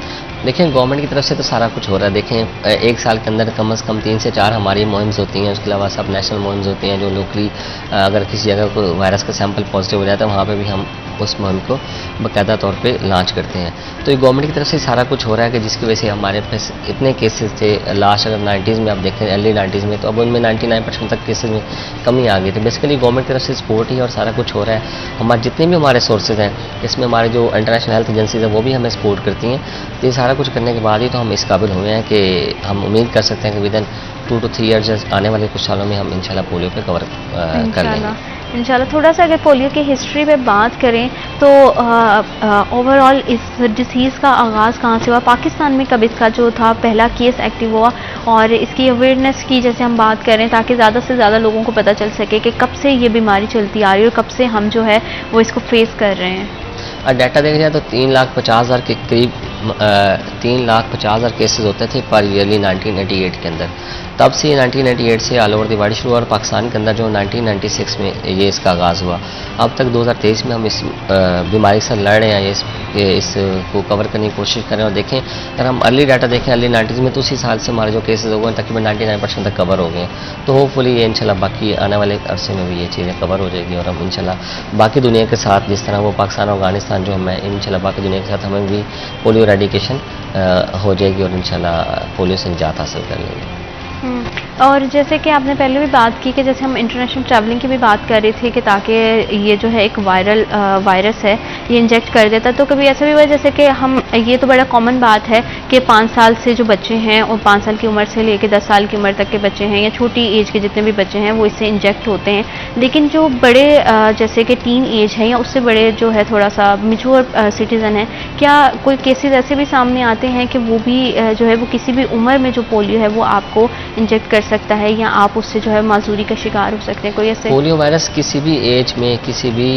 देखें गवर्नमेंट की तरफ से तो सारा कुछ हो रहा है। देखें 1 साल के अंदर कम से कम 3 से 4 हमारी मुहिम्स होती हैं, उसके अलावा सब नेशनल मुहिम्स होती हैं जो लोकली अगर किसी जगह को वायरस का सैंपल पॉजिटिव हो जाता है वहाँ पे भी हम उस मुहिम को बाकायदा तौर पे लॉन्च करते हैं। तो ये गवर्नमेंट की तरफ से सारा कुछ हो रहा है कि जिसकी वजह से हमारे पास इतने केसेस थे लास्ट अगर 90s में आप देखें अर्ली 90s में, तो अब उनमें 99% तक केसेस में कमी आ गई थी। बेसिकली गवर्नमेंट की तरफ से सपोर्ट ही और सारा कुछ हो रहा है। हमारे जितने भी हमारे सोर्सेज हैं इसमें हमारे जो इंटरनेशनल हेल्थ एजेंसीज हैं वो भी हमें सपोर्ट करती हैं। तो ये सारा कुछ करने के बाद ही तो हम इस काबिल हुए हैं कि हम उम्मीद कर सकते हैं कि विदिन 2 to 3 ईयर्स आने वाले कुछ सालों में हम इंशाल्लाह पोलियो पे कवर कर लेंगे इंशाल्लाह। थोड़ा सा अगर पोलियो की हिस्ट्री पे बात करें तो ओवरऑल इस डिसीज़ का आगाज़ कहाँ से हुआ, पाकिस्तान में कब इसका जो था पहला केस एक्टिव हुआ, और इसकी अवेयरनेस की जैसे हम बात करें ताकि ज़्यादा से ज़्यादा लोगों को पता चल सके कि कब से ये बीमारी चलती आ रही है और कब से हम जो है वो इसको फेस कर रहे हैं। डाटा देखा जाए तो 3,50,000 के करीब 3,50,000 केसेस होते थे पर ईयरली 1988 के अंदर। तब से 1988 से ऑल ओवर द वर्ल्ड शुरू हुआ और पाकिस्तान के अंदर जो 1996 में ये इसका आगाज़ हुआ। अब तक 2023 में हम इस बीमारी से लड़ रहे हैं, इसको कवर करने की कोशिश करें। और देखें अगर हम अर्ली डाटा देखें अर्ली 90s में तो उसी साल से हमारे जो केसेस हो गए तकरीबन 99% तक कवर हो गए। तो होपफुली ये इंशाल्लाह बाकी आने वाले अरसे में भी ये चीज़ें कवर हो जाएगी और हम इंशाल्लाह बाकी दुनिया के साथ जिस तरह वो पाकिस्तान और अफगानिस्तान जो हमें इंशाल्लाह बाकी दुनिया के साथ हमें भी पोलियो रेडिकेशन हो जाएगी और इंशाल्लाह पोलियो से निजात हासिल कर लेंगे। और जैसे कि आपने पहले भी बात की कि जैसे हम इंटरनेशनल ट्रैवलिंग की भी बात कर रहे थे कि ताकि ये जो है एक वायरस है ये इंजेक्ट कर देता, तो कभी ऐसा भी हुआ जैसे कि हम, ये तो बड़ा कॉमन बात है कि 5 साल से जो बच्चे हैं और 5 साल की उम्र से लेकर 10 साल की उम्र तक के बच्चे हैं या छोटी एज के जितने भी बच्चे हैं वो इससे इंजेक्ट होते हैं, लेकिन जो बड़े जैसे कि टीन एज है या उससे बड़े जो है थोड़ा सा मेच्योर सिटीज़न है, क्या कोई केसेस ऐसे भी सामने आते हैं कि वो भी जो है वो किसी भी उम्र में जो पोलियो है वो आपको इंजेक्ट कर सकता है या आप उससे जो है माजूरी का शिकार हो सकते हैं? कोई ऐसे पोलियो वायरस किसी भी एज में किसी भी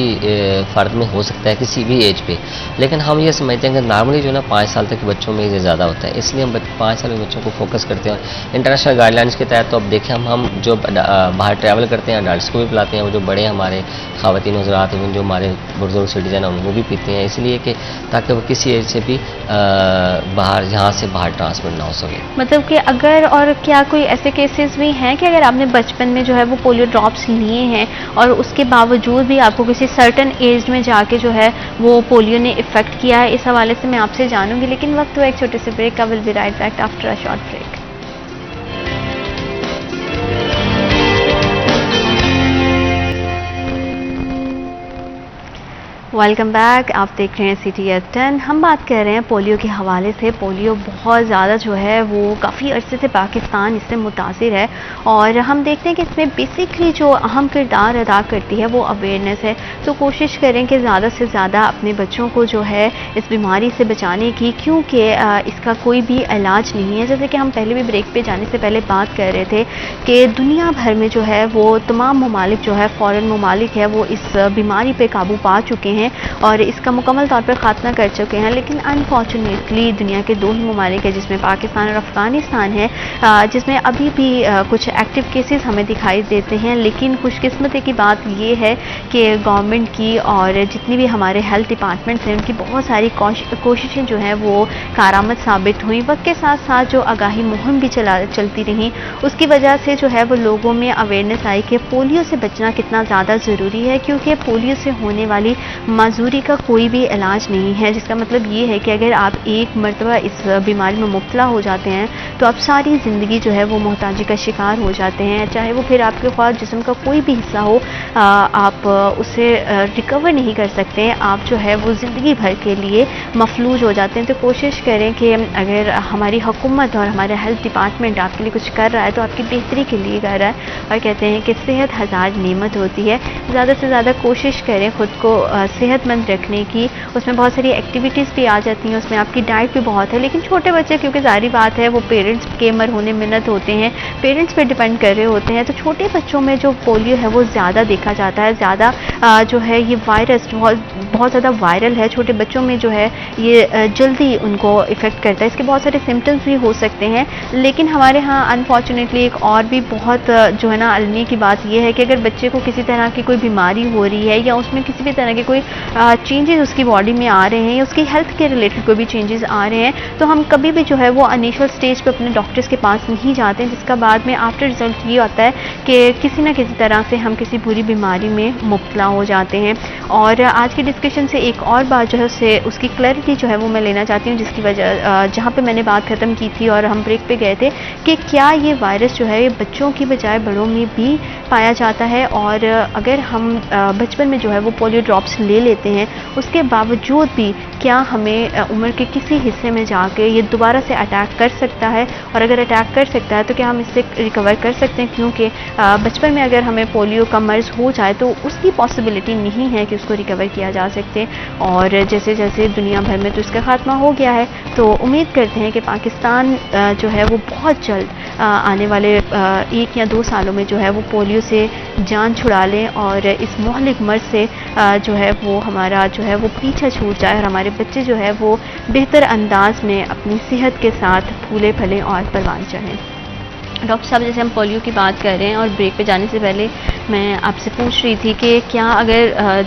फर्द में हो सकता है, किसी भी एज पे, लेकिन हम ये समझते हैं कि नॉर्मली जो ना 5 साल तक के बच्चों में ये ज़्यादा होता है, इसलिए हम 5 साल के बच्चों को फोकस करते हैं। इंटरनेशनल गाइडलाइंस के तहत तो अब देखें हम जो बाहर ट्रैवल करते हैं अडल्ट को भी पिलाते हैं, वो जो बड़े हमारे ख़वातीन हज़रात हैं जो हमारे बुजुर्ग सिटीजन हैं उनको भी पीते हैं, इसलिए कि ताकि वो किसी एज से भी बाहर यहाँ से बाहर ट्रांसमिट ना हो सके। मतलब कि अगर, और क्या कोई ऐसे केसेस भी हैं कि अगर आपने बचपन में जो है वो पोलियो ड्रॉप्स लिए हैं और उसके बावजूद भी आपको किसी सर्टन एज में जाके जो है वो पोलियो ने इफेक्ट किया है? इस हवाले से मैं आपसे जानूंगी, लेकिन वक्त हुआ एक छोटे से ब्रेक का। Will be right back after a short break. Welcome back, आप देख रहे हैं सिटी एट 10। हम बात कर रहे हैं पोलियो के हवाले से। पोलियो बहुत ज़्यादा जो है वो काफ़ी अरसे से पाकिस्तान इससे मुतासिर है और हम देखते हैं कि इसमें बेसिकली जो अहम किरदार अदा करती है वो अवेयरनेस है। तो कोशिश करें कि ज़्यादा से ज़्यादा अपने बच्चों को जो है इस बीमारी से बचाने की, क्योंकि इसका कोई भी इलाज नहीं है। जैसे कि हम पहले भी ब्रेक पे जाने से पहले बात कर रहे थे कि दुनिया भर में जो है वो तमाम ममालिक जो है, फ़ॉरेन ममालिक है, वो इस बीमारी पे काबू पा चुके हैं और इसका मुकम्मल तौर पर ख़ात्मा कर चुके हैं। लेकिन अनफॉर्चुनेटली दुनिया के 2 ही ममालिक है जिसमें पाकिस्तान और अफ़गानिस्तान है, जिसमें अभी भी कुछ एक्टिव केसेस हमें दिखाई देते हैं। लेकिन खुशकिस्मती की बात ये है कि गवर्नमेंट की और जितनी भी हमारे हेल्थ डिपार्टमेंट्स हैं उनकी बहुत सारी कोशिशें जो हैं वो कारामद साबित हुई। वक्त के साथ साथ जो आगाही मुहिम भी चलती रही, उसकी वजह से जो है वो लोगों में अवेयरनेस आई कि पोलियो से बचना कितना ज़्यादा ज़रूरी है, क्योंकि पोलियो से होने वाली माजूरी का कोई भी इलाज नहीं है। जिसका मतलब ये है कि अगर आप एक मरतबा इस बीमारी में मुब्तला हो जाते हैं तो आप सारी ज़िंदगी जो है वो मोहताजी का शिकार हो जाते हैं। चाहे वो फिर आपके ख्वाह जिस्म का कोई भी हिस्सा हो, आप उसे रिकवर नहीं कर सकते, आप जो है वो ज़िंदगी भर के लिए मफलूज हो जाते हैं। तो कोशिश करें कि अगर हमारी हुकूमत और हमारा हेल्थ डिपार्टमेंट आपके लिए कुछ कर रहा है तो आपकी बेहतरी के लिए कर रहा है। और कहते हैं कि सेहत हज़ार नेमत होती है। ज़्यादा से ज़्यादा कोशिश करें ख़ुद को सेहतमंद रखने की। उसमें बहुत सारी एक्टिविटीज़ भी आ जाती हैं, उसमें आपकी डाइट भी बहुत है। लेकिन छोटे बच्चे, क्योंकि ज़ाहिर बात है वो पेरेंट्स के मरहूने मिन्नत होते हैं, पेरेंट्स पे डिपेंड कर रहे होते हैं, तो छोटे बच्चों में जो पोलियो है वो ज़्यादा देखा जाता है। ज़्यादा जो है ये वायरस बहुत ज़्यादा वायरल है। छोटे बच्चों में जो है ये जल्दी उनको इफ़ेक्ट करता है। इसके बहुत सारे सिम्टम्स भी हो सकते हैं। लेकिन हमारे यहाँ अनफॉर्चुनेटली एक और भी बहुत जो है ना अलमी की बात यह है कि अगर बच्चे को किसी तरह की कोई बीमारी हो रही है या उसमें किसी भी तरह के कोई चेंजेस उसकी बॉडी में आ रहे हैं या उसकी हेल्थ के रिलेटेड कोई भी चेंजेस आ रहे हैं, तो हम कभी भी जो है वो इनिशियल स्टेज पे अपने डॉक्टर्स के पास नहीं जाते हैं, जिसका बाद में आफ्टर रिजल्ट ये होता है कि किसी न किसी तरह से हम किसी बुरी बीमारी में मुब्तला हो जाते हैं। और आज की डिस्कशन से एक और बात जो है उसकी क्लैरिटी जो है वो मैं लेना चाहती हूँ, जिसकी वजह जहाँ पे मैंने बात ख़त्म की थी और हम ब्रेक पे गए थे कि क्या ये वायरस जो है ये बच्चों की बजाय बड़ों में भी पाया जाता है। और अगर हम बचपन में जो है वो पोलियो ड्रॉप्स ले लेते हैं, उसके बावजूद भी क्या हमें उम्र के किसी हिस्से में जाके ये दोबारा से अटैक कर सकता है, और अगर अटैक कर सकता है तो क्या हम इससे रिकवर कर सकते हैं? क्योंकि बचपन में अगर हमें पोलियो का मर्ज़ हो जाए तो उसकी पॉसिबिलिटी नहीं है कि उसको रिकवर किया जा सकते। और जैसे जैसे दुनिया भर में तो इसका ख़ात्मा हो गया है, तो उम्मीद करते हैं कि पाकिस्तान जो है वो बहुत जल्द आने वाले 1 या 2 सालों में जो है वो पोलियो से जान छुड़ा लें और इस मोहलिक मर्ज़ से जो है वो हमारा जो है वो पीछा छूट जाए और हमारे बच्चे जो है वो बेहतर अंदाज में अपनी सेहत के साथ फूले फलें और परवान चढ़ें। डॉक्टर साहब, जैसे हम पोलियो की बात कर रहे हैं और ब्रेक पे जाने से पहले मैं आपसे पूछ रही थी कि क्या अगर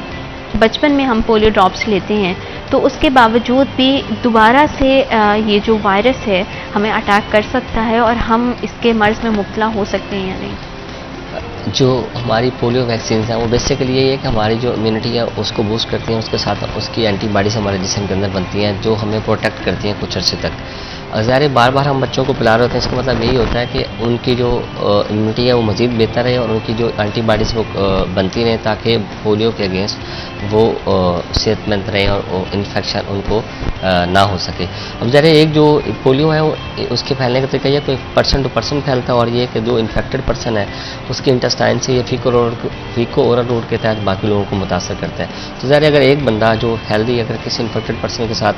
बचपन में हम पोलियो ड्रॉप्स लेते हैं तो उसके बावजूद भी दोबारा से ये जो वायरस है हमें अटैक कर सकता है और हम इसके मर्ज़ में मुब्तला हो सकते हैं या नहीं? जो हमारी पोलियो वैक्सीन हैं वो बेसिकली यही है कि हमारी जो इम्यूनिटी है उसको बूस्ट करती हैं, उसके साथ उसकी एंटीबॉडीज हमारे जिस्म के अंदर बनती हैं जो हमें प्रोटेक्ट करती हैं कुछ अर्से तक। ज़ाहिर बार बार हम बच्चों को पिला रहे होते हैं, इसका मतलब यही होता है कि उनकी जो इम्यूनिटी है वो मज़ीद बेहतर है और उनकी जो एंटीबॉडीज़ वो बनती रहें ताकि पोलियो के अगेंस्ट वो सेहतमंद रहें और इन्फेक्शन उनको ना हो सके। अब ज़ाहिर एक जो पोलियो है वो उसके फैलने का तरीका यह कोई पर्सन टू पर्सन फैलता है और ये कि जो इन्फेक्टेड पर्सन है उसके इंटेस्टाइन से ये फीको ओरल रूट के तहत बाकी लोगों को मुतासर करता है। तो ज़ाहिर अगर एक बंदा जो हेल्दी अगर किसी इन्फेक्टेड पर्सन के साथ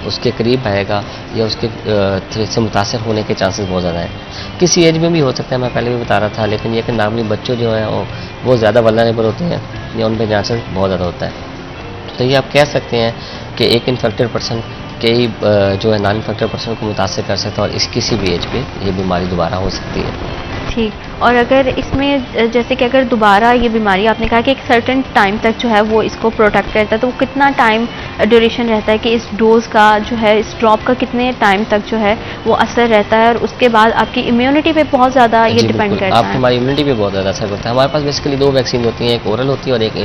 उसके करीब आएगा या उसके से मुतासर होने के चांसेस बहुत ज़्यादा हैं। किसी एज में भी हो सकता है, मैं पहले भी बता रहा था, लेकिन ये कि नामी बच्चों जो हैं वो ज़्यादा वल्नरेबल होते हैं या उन पर चांसेस बहुत ज़्यादा होता है। तो ये आप कह सकते हैं कि एक इन्फेक्टेड पर्सन कई जो है नॉन इन्फेक्टेड पर्सन को मुतासर कर सकता है और किसी भी एज पे ये बीमारी दोबारा हो सकती है। ठीक, और अगर इसमें जैसे कि अगर दोबारा ये बीमारी, आपने कहा कि एक सर्टेन टाइम तक जो है वो इसको प्रोटेक्ट करता है, तो कितना टाइम ड्यूरेशन रहता है कि इस डोज का जो है, इस ड्रॉप का कितने टाइम तक जो है वो असर रहता है और उसके बाद आपकी इम्यूनिटी पे बहुत ज़्यादा ये डिपेंड करता है? हमारी इम्यूनिटी पे बहुत ज़्यादा असर करता है। हमारे पास बेसिकली 2 वैक्सीन होती हैं, एक ओरल होती है और एक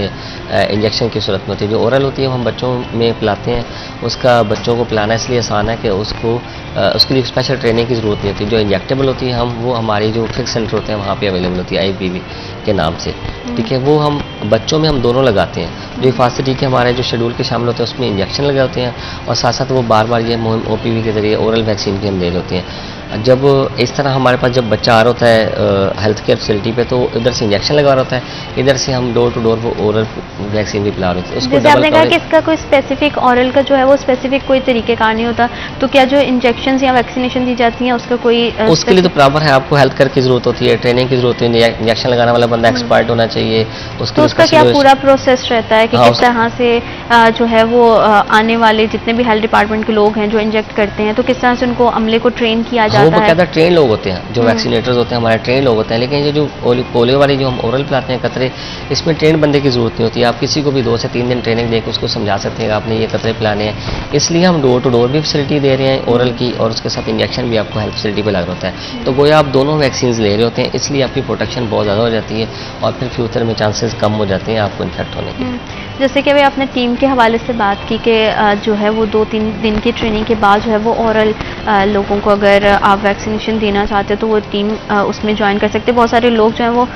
इंजेक्शन की सूरत में होती है। जो ओरल होती है वो हम बच्चों में पिलाते हैं, उसका बच्चों को पिलाना इसलिए आसान है कि उसके लिए स्पेशल ट्रेनिंग की ज़रूरत नहीं होती। जो इंजेक्टेबल होती है वो हमारी जो फिक्स सेंटर होते हैं वहाँ पे अवेलेबल होती है IPV के नाम से, ठीक है। वो हम बच्चों में हम दोनों लगाते हैं। जो हिफाजती के हमारे जो शेड्यूल के शामिल होते हैं उसमें इंजेक्शन लगाते हैं और साथ साथ वो बार बार ये मुहिम OPV के ज़रिए ओरल वैक्सीन भी हम दे होती हैं। जब इस तरह हमारे पास जब बच्चा आ रहा होता है हेल्थ केयर फैसिलिटी पे तो इधर से इंजेक्शन लगा रहा होता है, इधर से हम डोर टू डोर वो ओरल वैक्सीन भी पिला रहे होते हैं। जैसे आपने कहा कि इसका कोई स्पेसिफिक ओरल का जो है वो स्पेसिफिक कोई तरीक़ेकार नहीं होता, तो क्या जो इंजेक्शन या वैक्सीनेशन दी जाती है उसका कोई उसके लिए तो बराबर है, आपको हेल्थ केयर की जरूरत होती है, ट्रेनिंग की जरूरत होती है, इंजेक्शन लगाने वाला बंदा एक्सपर्ट होना चाहिए। तो उसका क्या पूरा प्रोसेस रहता है कि किस तरह से जो है वो आने वाले जितने भी हेल्थ डिपार्टमेंट के लोग हैं जो इंजेक्ट करते हैं, तो किस तरह से उनको अमले को ट्रेन किया जाता है? ट्रेन लोग होते हैं, जो वैक्सीनेटर्स होते हैं हमारे ट्रेन लोग होते हैं, लेकिन ये जो पोलियो वाली जो हम ओरल पिलाते हैं कतरे, इसमें ट्रेन बंदे की जरूरत नहीं होती। आप किसी को भी 2 से 3 दिन ट्रेनिंग देकर उसको समझा सकते हैं कि आपने ये कतरे पिलाने हैं। इसलिए हम डोर टू डोर भी फैसिलिटी दे रहे हैं ओरल की और उसके साथ इंजेक्शन भी आपको हेल्थ फैसिलिटी पे लग रहा होता है। तो गोया आप दोनों वैक्सीन ले रहे होते हैं, इसलिए आपकी प्रोटेक्शन बहुत ज़्यादा हो जाती है और फिर फ्यूचर में चांसेस कम हो जाते हैं आपको इन्फेक्ट होने के। जैसे कि अभी आपने टीम के हवाले से बात की कि जो है वो 2-3 दिन की ट्रेनिंग के बाद जो है वो ओरल लोगों को अगर आप वैक्सीनेशन देना चाहते हो तो वो टीम उसमें ज्वाइन कर सकते हैं। बहुत सारे लोग जो हैं वो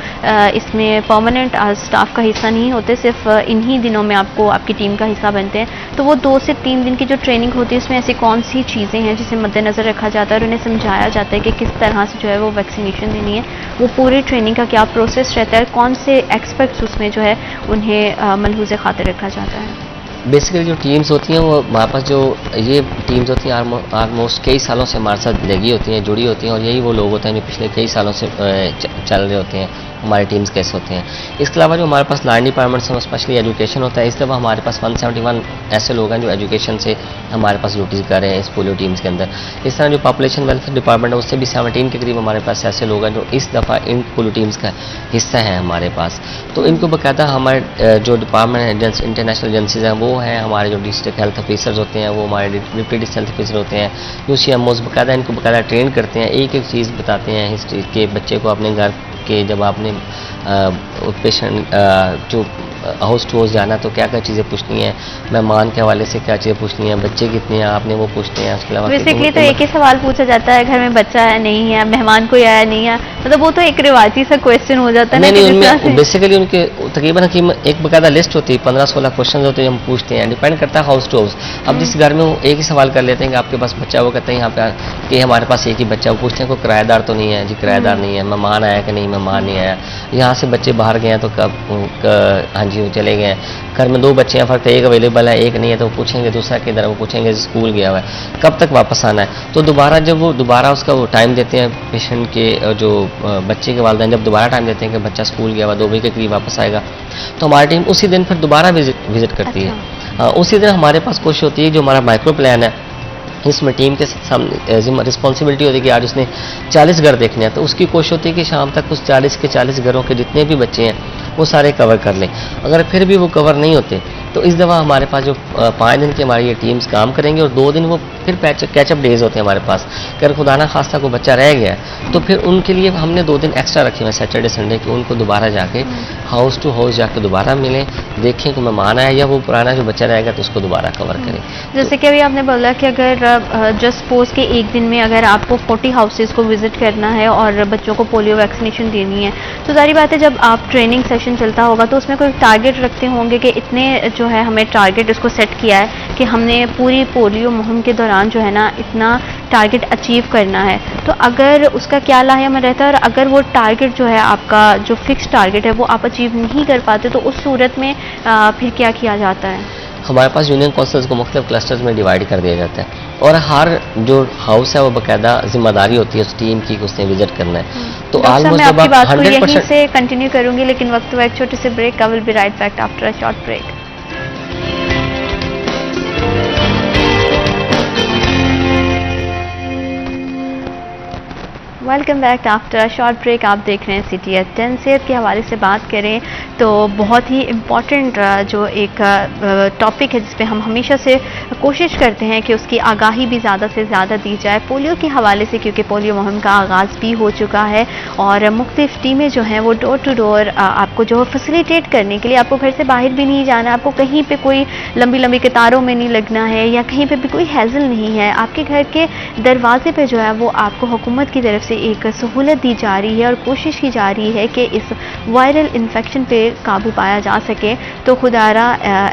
इसमें परमानेंट स्टाफ का हिस्सा नहीं होते, सिर्फ इन्हीं दिनों में आपकी टीम का हिस्सा बनते हैं। तो वो 2 से 3 दिन की जो ट्रेनिंग होती है उसमें ऐसी कौन सी चीज़ें हैं जिसे मद्देनज़र रखा जाता है और उन्हें समझाया जाता है कि किस तरह से जो है वो वैक्सीनेशन देनी है? वो पूरी ट्रेनिंग का क्या प्रोसेस रहता है? कौन से एक्सपर्ट्स उसमें जो है उन्हें मलहूज़ खातिर रखा जाता है? बेसिकली जो टीम्स होती हैं वो हमारे पास जो ये टीम्स होती हैं ऑलमोस्ट कई सालों से हमारे साथ लगी होती हैं, जुड़ी होती हैं और यही वो लोग होते हैं जो पिछले कई सालों से चल रहे होते हैं। हमारे टीम्स कैसे होते हैं। इसके अलावा जो हमारे पास लाइन डिपार्टमेंट से स्पेशली एजुकेशन होता है, इस दफ़ा हमारे पास 171 ऐसे लोग हैं जो एजुकेशन से हमारे पास ड्यूटीज़ कर रहे हैं इस पोलियो टीम्स के अंदर। इस तरह जो पॉपुलेशन वेलफेयर डिपार्टमेंट है उससे भी 17 के करीब हमारे पास ऐसे लोग हैं जो इस दफ़ा इन पोलियो टीम्स का हिस्सा है हमारे पास। तो इनको बाकायदा हमारे जो डिपार्टमेंट है इंटरनेशनल एजेंसीज हैं वो हैं, हमारे जो डिस्ट्रिक्ट हेल्थ ऑफिसर्स होते हैं वो हमारे डिप्टी डिस्ट्रिक्ट हेल्थ ऑफिसर होते हैं, UCMOs बाकायदा इनको बाकायदा ट्रेन करते हैं, एक एक चीज़ बताते हैं हिस्ट्री के बच्चे को अपने घर के जब आपने पेशेंट जो हाउस टू हाउस जाना तो क्या क्या चीज़ें पूछनी है, मेहमान के हवाले से क्या चीज़ें पूछनी है, बच्चे कितने हैं आपने वो पूछते हैं। उसके अलावा बेसिकली तो एक ही सवाल पूछा जाता है, घर में बच्चा है नहीं है, मेहमान कोई आया नहीं है, मतलब वो तो एक रिवायती सा क्वेश्चन हो जाता है। नहीं, उनमें बेसिकली उनके तकरीबन एक बकायदा लिस्ट होती है, 15-16 क्वेश्चन होते हैं हम पूछते हैं, डिपेंड करता है हाउस टू हाउस। अब जिस घर में वो एक ही सवाल कर लेते हैं कि आपके पास बच्चा, वो कहते हैं यहाँ पे कि हमारे पास एक ही बच्चा, वो पूछते हैं कोई किराएदार तो नहीं है जी, किराएदार नहीं है, मेहमान आया कि नहीं, मेहमान नहीं आया, यहाँ से बच्चे बाहर गए हैं तो कब हाँ जी वो चले गए हैं, घर में 2 बच्चे हैं, फर्क एक अवेलेबल है एक नहीं है, तो पूछेंगे दूसरा किधर है, वो पूछेंगे स्कूल गया हुआ है, कब तक वापस आना है। तो दोबारा जब वो दोबारा उसका वो टाइम देते हैं पेशेंट के जो बच्चे के वालिदैन जब दोबारा टाइम देते हैं कि बच्चा स्कूल गया हुआ 2 बजे के करीब वापस आएगा, तो हमारी टीम उसी दिन फिर दोबारा विजिट करती है। उसी दिन हमारे पास कोशिश होती है, जो हमारा माइक्रो प्लान है इसमें टीम के सामने रिस्पॉन्सिबिलिटी होती है कि आज उसने 40 घर देखने हैं, तो उसकी कोशिश होती है कि शाम तक उस 40 के 40 घरों के जितने भी बच्चे हैं वो सारे कवर कर लें। अगर फिर भी वो कवर नहीं होते तो इस दफ़ा हमारे पास जो 5 दिन की हमारी ये टीम्स काम करेंगे और 2 दिन वो फिर कैचअप डेज होते हैं हमारे पास। अगर खुदा ना खास्ता को बच्चा रह गया तो फिर उनके लिए हमने 2 दिन एक्स्ट्रा रखे हुए सैटरडे संडे कि उनको दोबारा जाके हाउस टू हाउस जाके दोबारा मिलें, देखें कि मेहमान आया या वो पुराना जो बच्चा रहेगा तो उसको दोबारा कवर करें। जैसे कि अभी आपने बोला कि अगर जस्ट सपोज के एक दिन में अगर आपको 40 हाउसेज को विजिट करना है और बच्चों को पोलियो वैक्सीनेशन देनी है, तो सारी बात है जब आप ट्रेनिंग सेशन चलता होगा तो उसमें कोई टारगेट रखते होंगे कि इतने जो है हमें टारगेट इसको सेट किया है कि हमने पूरी पोलियो मुहिम के दौरान जो है ना इतना टारगेट अचीव करना है। तो अगर उसका क्या लाहेमन रहता है और अगर वो टारगेट जो है आपका जो फिक्स टारगेट है वो आप अचीव नहीं कर पाते तो उस सूरत में फिर क्या किया जाता है? हमारे पास यूनियन काउंसिल्स को मुख्तलिफ क्लस्टर्स में डिवाइड कर दिया जाता है और हर जो हाउस है वो बाकायदा जिम्मेदारी होती है उस टीम की, उसने विजिट करना है। तो ऑलमोस्ट जब आप 100% से कंटिन्यू करूंगी, लेकिन वक्त हुआ एक छोटे से break. I will be right back after a short break. Welcome back after a short break. आप देख रहे हैं सिटी एट 10। सेहत के हवाले से बात करें तो बहुत ही इम्पॉर्टेंट जो एक टॉपिक है जिस पे हम हमेशा से कोशिश करते हैं कि उसकी आगाही भी ज़्यादा से ज़्यादा दी जाए पोलियो के हवाले से, क्योंकि पोलियो मुहिम का आगाज़ भी हो चुका है और मुख्तलिफ टीमें जो हैं वो डोर टू डोर आपको जो फैसिलिटेट करने के लिए, आपको घर से बाहर भी नहीं जाना, आपको कहीं पे कोई लंबी लंबी कतारों में नहीं लगना है या कहीं पे भी कोई हैज़ल नहीं है। आपके घर के दरवाजे पे जो है वो आपको हुकूमत की तरफ से एक सहूलत दी जा रही है और कोशिश की जा रही है कि इस वायरल इन्फेक्शन पे काबू पाया जा सके। तो खुदारा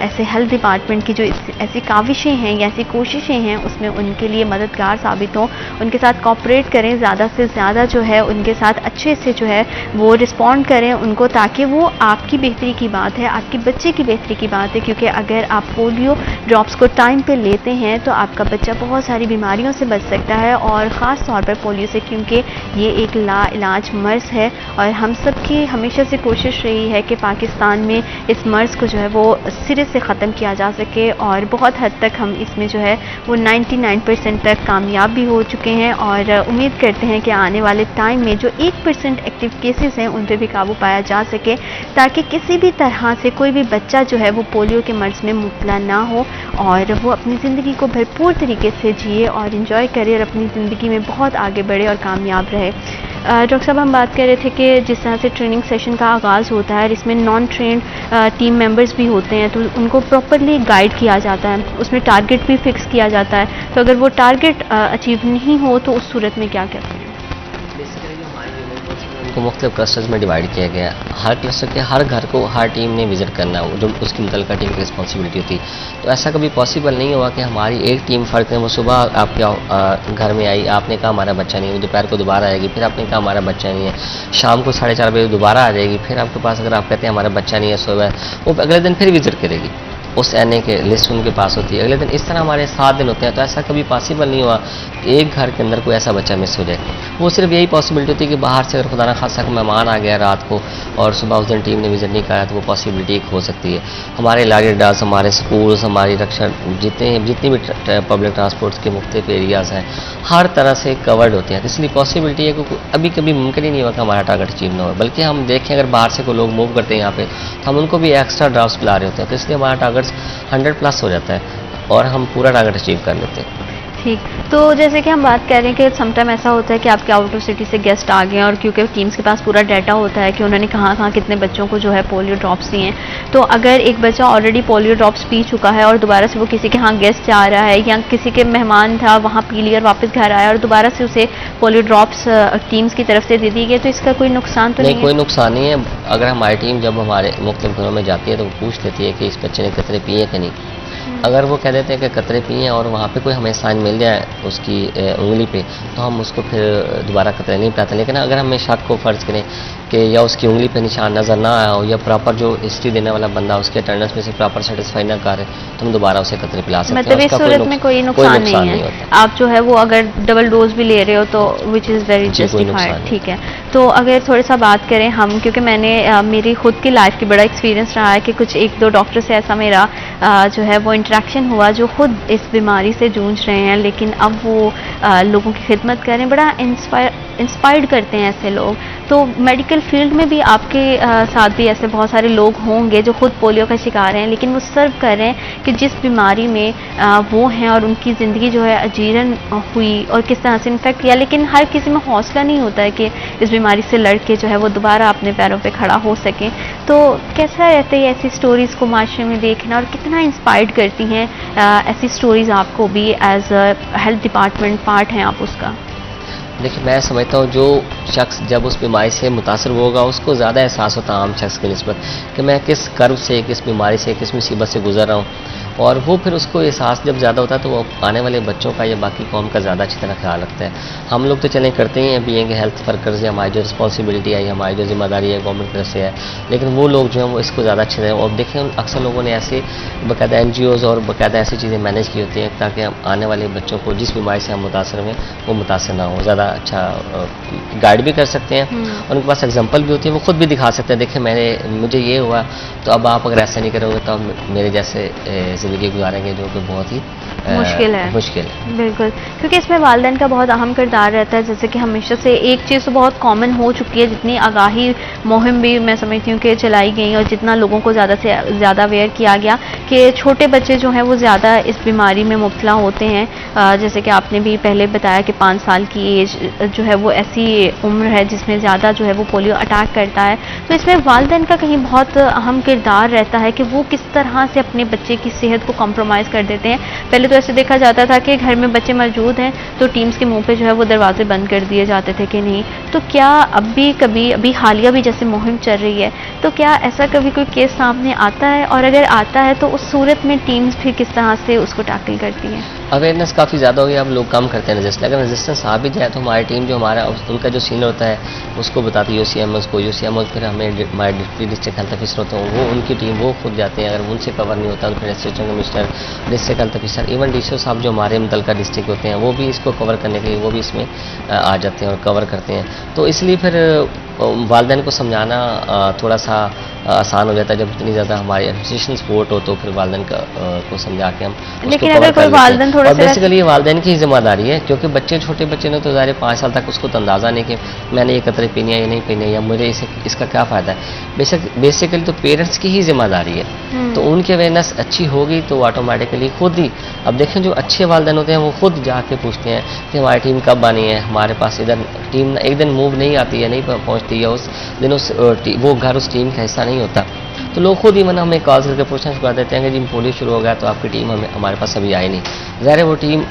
ऐसे हेल्थ डिपार्टमेंट की जो ऐसी काविशें हैं या ऐसी कोशिशें हैं उसमें उनके लिए मददगार साबित हों, उनके साथ कोऑपरेट करें, ज़्यादा से ज़्यादा जो है उनके साथ अच्छे से जो है वो रिस्पॉन्ड करें उनको, ताकि वो आपकी बेहतरी की बात है, आपके बच्चे की बेहतरी की बात है। क्योंकि अगर आप पोलियो ड्रॉप्स को टाइम पे लेते हैं तो आपका बच्चा बहुत सारी बीमारियों से बच सकता है और ख़ास तौर पर पोलियो से, क्योंकि ये एक लाइलाज मर्ज़ है और हम सब की हमेशा से कोशिश रही है कि पाकिस्तान में इस मर्ज़ को जो है वो सिरे से ख़त्म किया जा सके और बहुत हद तक हम इसमें जो है वो 99% तक कामयाब भी हो चुके हैं और उम्मीद करते हैं कि आने वाले टाइम में जो 1% एक्टिव केसेस हैं उन पर भी काबू पाया जा सके, ताकि किसी भी तरह से कोई भी बच्चा जो है वो पोलियो के मर्ज़ में मुब्तला ना हो और वो अपनी ज़िंदगी को भरपूर तरीके से जिए और इंजॉय करे और अपनी ज़िंदगी में बहुत आगे बढ़े और कामयाब रहे। डॉक्टर साहब, हम बात कर रहे थे कि जिस तरह से ट्रेनिंग सेशन का आगाज़ होता है इसमें नॉन ट्रेंड टीम मेंबर्स भी होते हैं तो उनको प्रॉपरली गाइड किया जाता है, उसमें टारगेट भी फिक्स किया जाता है। तो अगर वो टारगेट अचीव नहीं हो तो उस सूरत में क्या करते हैं? को मुख्तलिफ क्लस्टर्स में डिवाइड किया गया है। हर क्लस्टर के हर घर को हर टीम ने विजिट करना है, जो उसकी मुतल्लिका टीम की रिस्पॉन्सिबिलिटी होती। तो ऐसा कभी पॉसिबल नहीं हुआ कि हमारी एक टीम फ़र्क है, वो सुबह आपके घर में आई, आपने कहा हमारा बच्चा नहीं है, दोपहर को दोबारा आएगी, फिर आपने कहा हमारा बच्चा नहीं है, शाम को 4:30 बजे दोबारा आ जाएगी, फिर आपके पास अगर आप कहते हैं हमारा बच्चा नहीं है सुबह, वो अगले दिन फिर विजिट करेगी, उस एनए के लिस्ट उनके पास होती है, अगले दिन। इस तरह हमारे 7 दिन होते हैं। तो ऐसा कभी पॉसिबल नहीं हुआ कि एक घर के अंदर कोई ऐसा बच्चा मिस हो जाए। वो सिर्फ यही पॉसिबिलिटी होती है कि बाहर से अगर खुदा न खासा कोई मेहमान आ गया रात को और सुबह उस दिन टीम ने विजिट नहीं कराया तो वो पॉसिबिलिटी एक हो सकती है। हमारे इलाके डास, हमारे स्कूल्स, हमारी रक्षा, जितनी भी पब्लिक ट्रांसपोर्ट्स के मुख्तलिफ एरियाज़ हैं, हर तरह से कवर्ड होते हैं। तो इसलिए पॉसिबिलिटी है कि अभी कभी मुमकिन ही नहीं हुआ कि हमारा टारगेट अचीव ना हो। बल्कि हम देखें अगर बाहर से कोई लोग मूव करते हैं यहाँ पे तो हम उनको भी एक्स्ट्रा ड्राफ्ट पिला रहे होते हैं, तो इसलिए हमारा टारगेट 100+ हो जाता है और हम पूरा टारगेट अचीव कर लेते हैं। ठीक, तो जैसे कि हम बात कर रहे हैं कि समटाइम ऐसा होता है कि आपके आउट ऑफ सिटी से गेस्ट आ गए और क्योंकि टीम्स के पास पूरा डाटा होता है कि उन्होंने कहाँ कितने बच्चों को जो है पोलियो ड्रॉप्स दिए हैं। तो अगर एक बच्चा ऑलरेडी पोलियो ड्रॉप्स पी चुका है और दोबारा से वो किसी के यहाँ गेस्ट जा रहा है या किसी के मेहमान था वहाँ पी लिया और वापस घर आया और दोबारा से उसे पोलियो ड्रॉप्स टीम्स की तरफ से दे दी गई, तो इसका कोई नुकसान तो नहीं है? कोई नुकसान नहीं है। अगर हमारी टीम जब हमारे मुख्तलिफ घरों में जाती है तो वो पूछ लेती है कि इस बच्चे ने कतरे पिए कि नहीं। अगर वो कह देते हैं कि कतरे पिए और वहाँ पे कोई हमें साइन मिल जाए उसकी उंगली पे तो हम उसको फिर दोबारा कतरे नहीं पिलाते। लेकिन अगर हमें शक को फ़र्ज़ करें कि या उसकी उंगली पे निशान नज़र ना आया हो या प्रॉपर जो हिस्ट्री देने वाला बंदा उसके अटेंडेंस में से प्रॉपर सेटिस्फाई ना करे तो हम दोबारा उसे कतरे पिला सकते हैं। मतलब इस सूरत में कोई नुकसान नहीं है। आप जो है वो अगर डबल डोज भी ले रहे हो तो विच इज़ वेरी जस्टिफाइड। ठीक है, तो अगर थोड़ा सा बात करें हम, क्योंकि मैंने मेरी खुद की लाइफ की बड़ा एक्सपीरियंस रहा है कि कुछ 1-2 डॉक्टर से ऐसा मेरा जो है वो इंटरेक्शन हुआ जो खुद इस बीमारी से जूझ रहे हैं, लेकिन अब वो लोगों की खिदमत करें, बड़ा इंस्पायर्ड करते हैं ऐसे लोग। तो मेडिकल फील्ड में भी आपके साथ भी ऐसे बहुत सारे लोग होंगे जो खुद पोलियो का शिकार हैं, लेकिन वो सर्व कर रहे हैं कि जिस बीमारी में वो हैं और उनकी ज़िंदगी जो है अजीरन हुई और किस तरह से इन्फेक्ट किया, लेकिन हर किसी में हौसला नहीं होता है कि इस बीमारी से लड़ के जो है वो दोबारा अपने पैरों पे खड़ा हो सके। तो कैसा रहता है ऐसी स्टोरीज़ को माशरे में देखना और कितना इंस्पायर्ड करती हैं ऐसी स्टोरीज़ आपको भी as a health department part हैं आप उसका? देखिए, मैं समझता हूँ जो शख्स जब उस बीमारी से मुतासर होगा उसको ज़्यादा एहसास होता है आम शख्स की निस्बत कि मैं किस कर्ब से, किस बीमारी से, किस मुसीबत से गुजर रहा हूँ, और वो फिर उसको एहसास जब ज़्यादा होता है तो वो आने वाले बच्चों का या बाकी कौम का ज़्यादा अच्छी तरह ख्याल रखता है। हम लोग तो चलें करते ही हैं बीइंग हेल्थ वर्कर्स, या हमारी जो रिस्पॉन्सिबिलिटी है या हमारी जो जिम्मेदारी है गवर्नमेंट की तरफ से है, लेकिन वो लोग जो हैं वो इसको ज़्यादा अच्छे तरह, और देखें अक्सर लोगों ने ऐसे बाकायदा NGOs और बाकायदा ऐसी चीज़ें मैनेज की होती हैं ताकि हम आने वाले बच्चों को जिस बीमारी से हम मुतासर हुए वो मुतासर ना हो, ज़्यादा अच्छा गाइड भी कर सकते हैं, और उनके पास एग्जाम्पल भी होती है, वो खुद भी दिखा सकते हैं देखिए मुझे ये हुआ तो अब आप अगर ऐसा नहीं करोगे तो अब मेरे जैसे ज़िंदगी गुजारेंगे जो कि बहुत ही मुश्किल है। बिल्कुल, क्योंकि इसमें वालिदैन का बहुत अहम किरदार रहता है। जैसे कि हमेशा से एक चीज़ तो बहुत कॉमन हो चुकी है, जितनी आगाही मुहिम भी मैं समझती हूँ कि चलाई गई और जितना लोगों को ज़्यादा से ज़्यादा अवेयर किया गया कि छोटे बच्चे जो हैं वो ज़्यादा इस बीमारी में मुब्तला होते हैं। जैसे कि आपने भी पहले बताया कि 5 साल की एज जो है वो ऐसी उम्र है जिसमें ज़्यादा जो है वो पोलियो अटैक करता है। तो इसमें वालिदैन का कहीं बहुत अहम किरदार रहता है कि वो किस तरह से अपने बच्चे की सेहत को कॉम्प्रोमाइज़ कर देते हैं। पहले तो ऐसे देखा जाता था कि घर में बच्चे मौजूद हैं तो टीम्स के मुंह पे जो है वो दरवाजे बंद कर दिए जाते थे कि नहीं। तो क्या अभी हालिया भी जैसे मुहिम चल रही है, तो क्या ऐसा कभी कोई केस सामने आता है, और अगर आता है तो उस सूरत में टीम्स फिर किस तरह से उसको टैकल करती हैं? अवेयरनेस काफ़ी ज़्यादा हो गई, अब लोग कम करते हैं रजिस्टर। अगर रजिस्टेंस आ भी जाए तो हमारी टीम जो हमारा उनका जो सीनियर होता है उसको बताती है UCMOs को, फिर हमें हमारे डिप्टी डिस्ट्रिक्ट हेल्थ ऑफिसर होते हैं वो उनकी टीम वो खुद जाते हैं, अगर उनसे कवर नहीं होता तो फिर assistant commissioner, district health officer, even DCO साहब जो हमारे मुतल्लिका डिस्ट्रिक्ट होते हैं वो भी इसको कवर करने के लिए वो भी इसमें आ जाते हैं और कवर करते हैं। तो इसलिए फिर वालिदैन को समझाना थोड़ा सा आसान हो जाता है जब इतनी ज़्यादा हमारी एडमिनिस्ट्रेशन सपोर्ट हो, तो फिर वालिदैन को समझा के हम लेकिन अगर कोई वालिदैन थोड़ा सा बेसिकली वालिदैन की जिम्मेदारी है, क्योंकि बच्चे छोटे बच्चे ने तो ज़ाहिर 5 साल तक उसको तो अंदाज़ा नहीं कि मैंने ये कतरे पीनी है या नहीं पीनी है या मुझे इसका क्या फ़ायदा है। बेसिकली तो पेरेंट्स की ही जिम्मेदारी है। तो उनकी अवेयरनेस अच्छी होगी तो ऑटोमेटिकली खुद ही, अब देखें जो अच्छे वालिदैन होते हैं वो खुद जाके पूछते हैं कि हमारी टीम कब आनी है, हमारे पास इधर टीम एक दिन मूव नहीं आती है, नहीं पहुँचती है, उस दिन वो घर उस टीम का हिस्सा नहीं होता, तो लोग खुद ही हमें कॉल करके पूछना शुरू कर देते हैं कि जी पोलियो शुरू हो गया तो आपकी टीम हमारे पास अभी आई नहीं। ज़ाहिर है वो टीम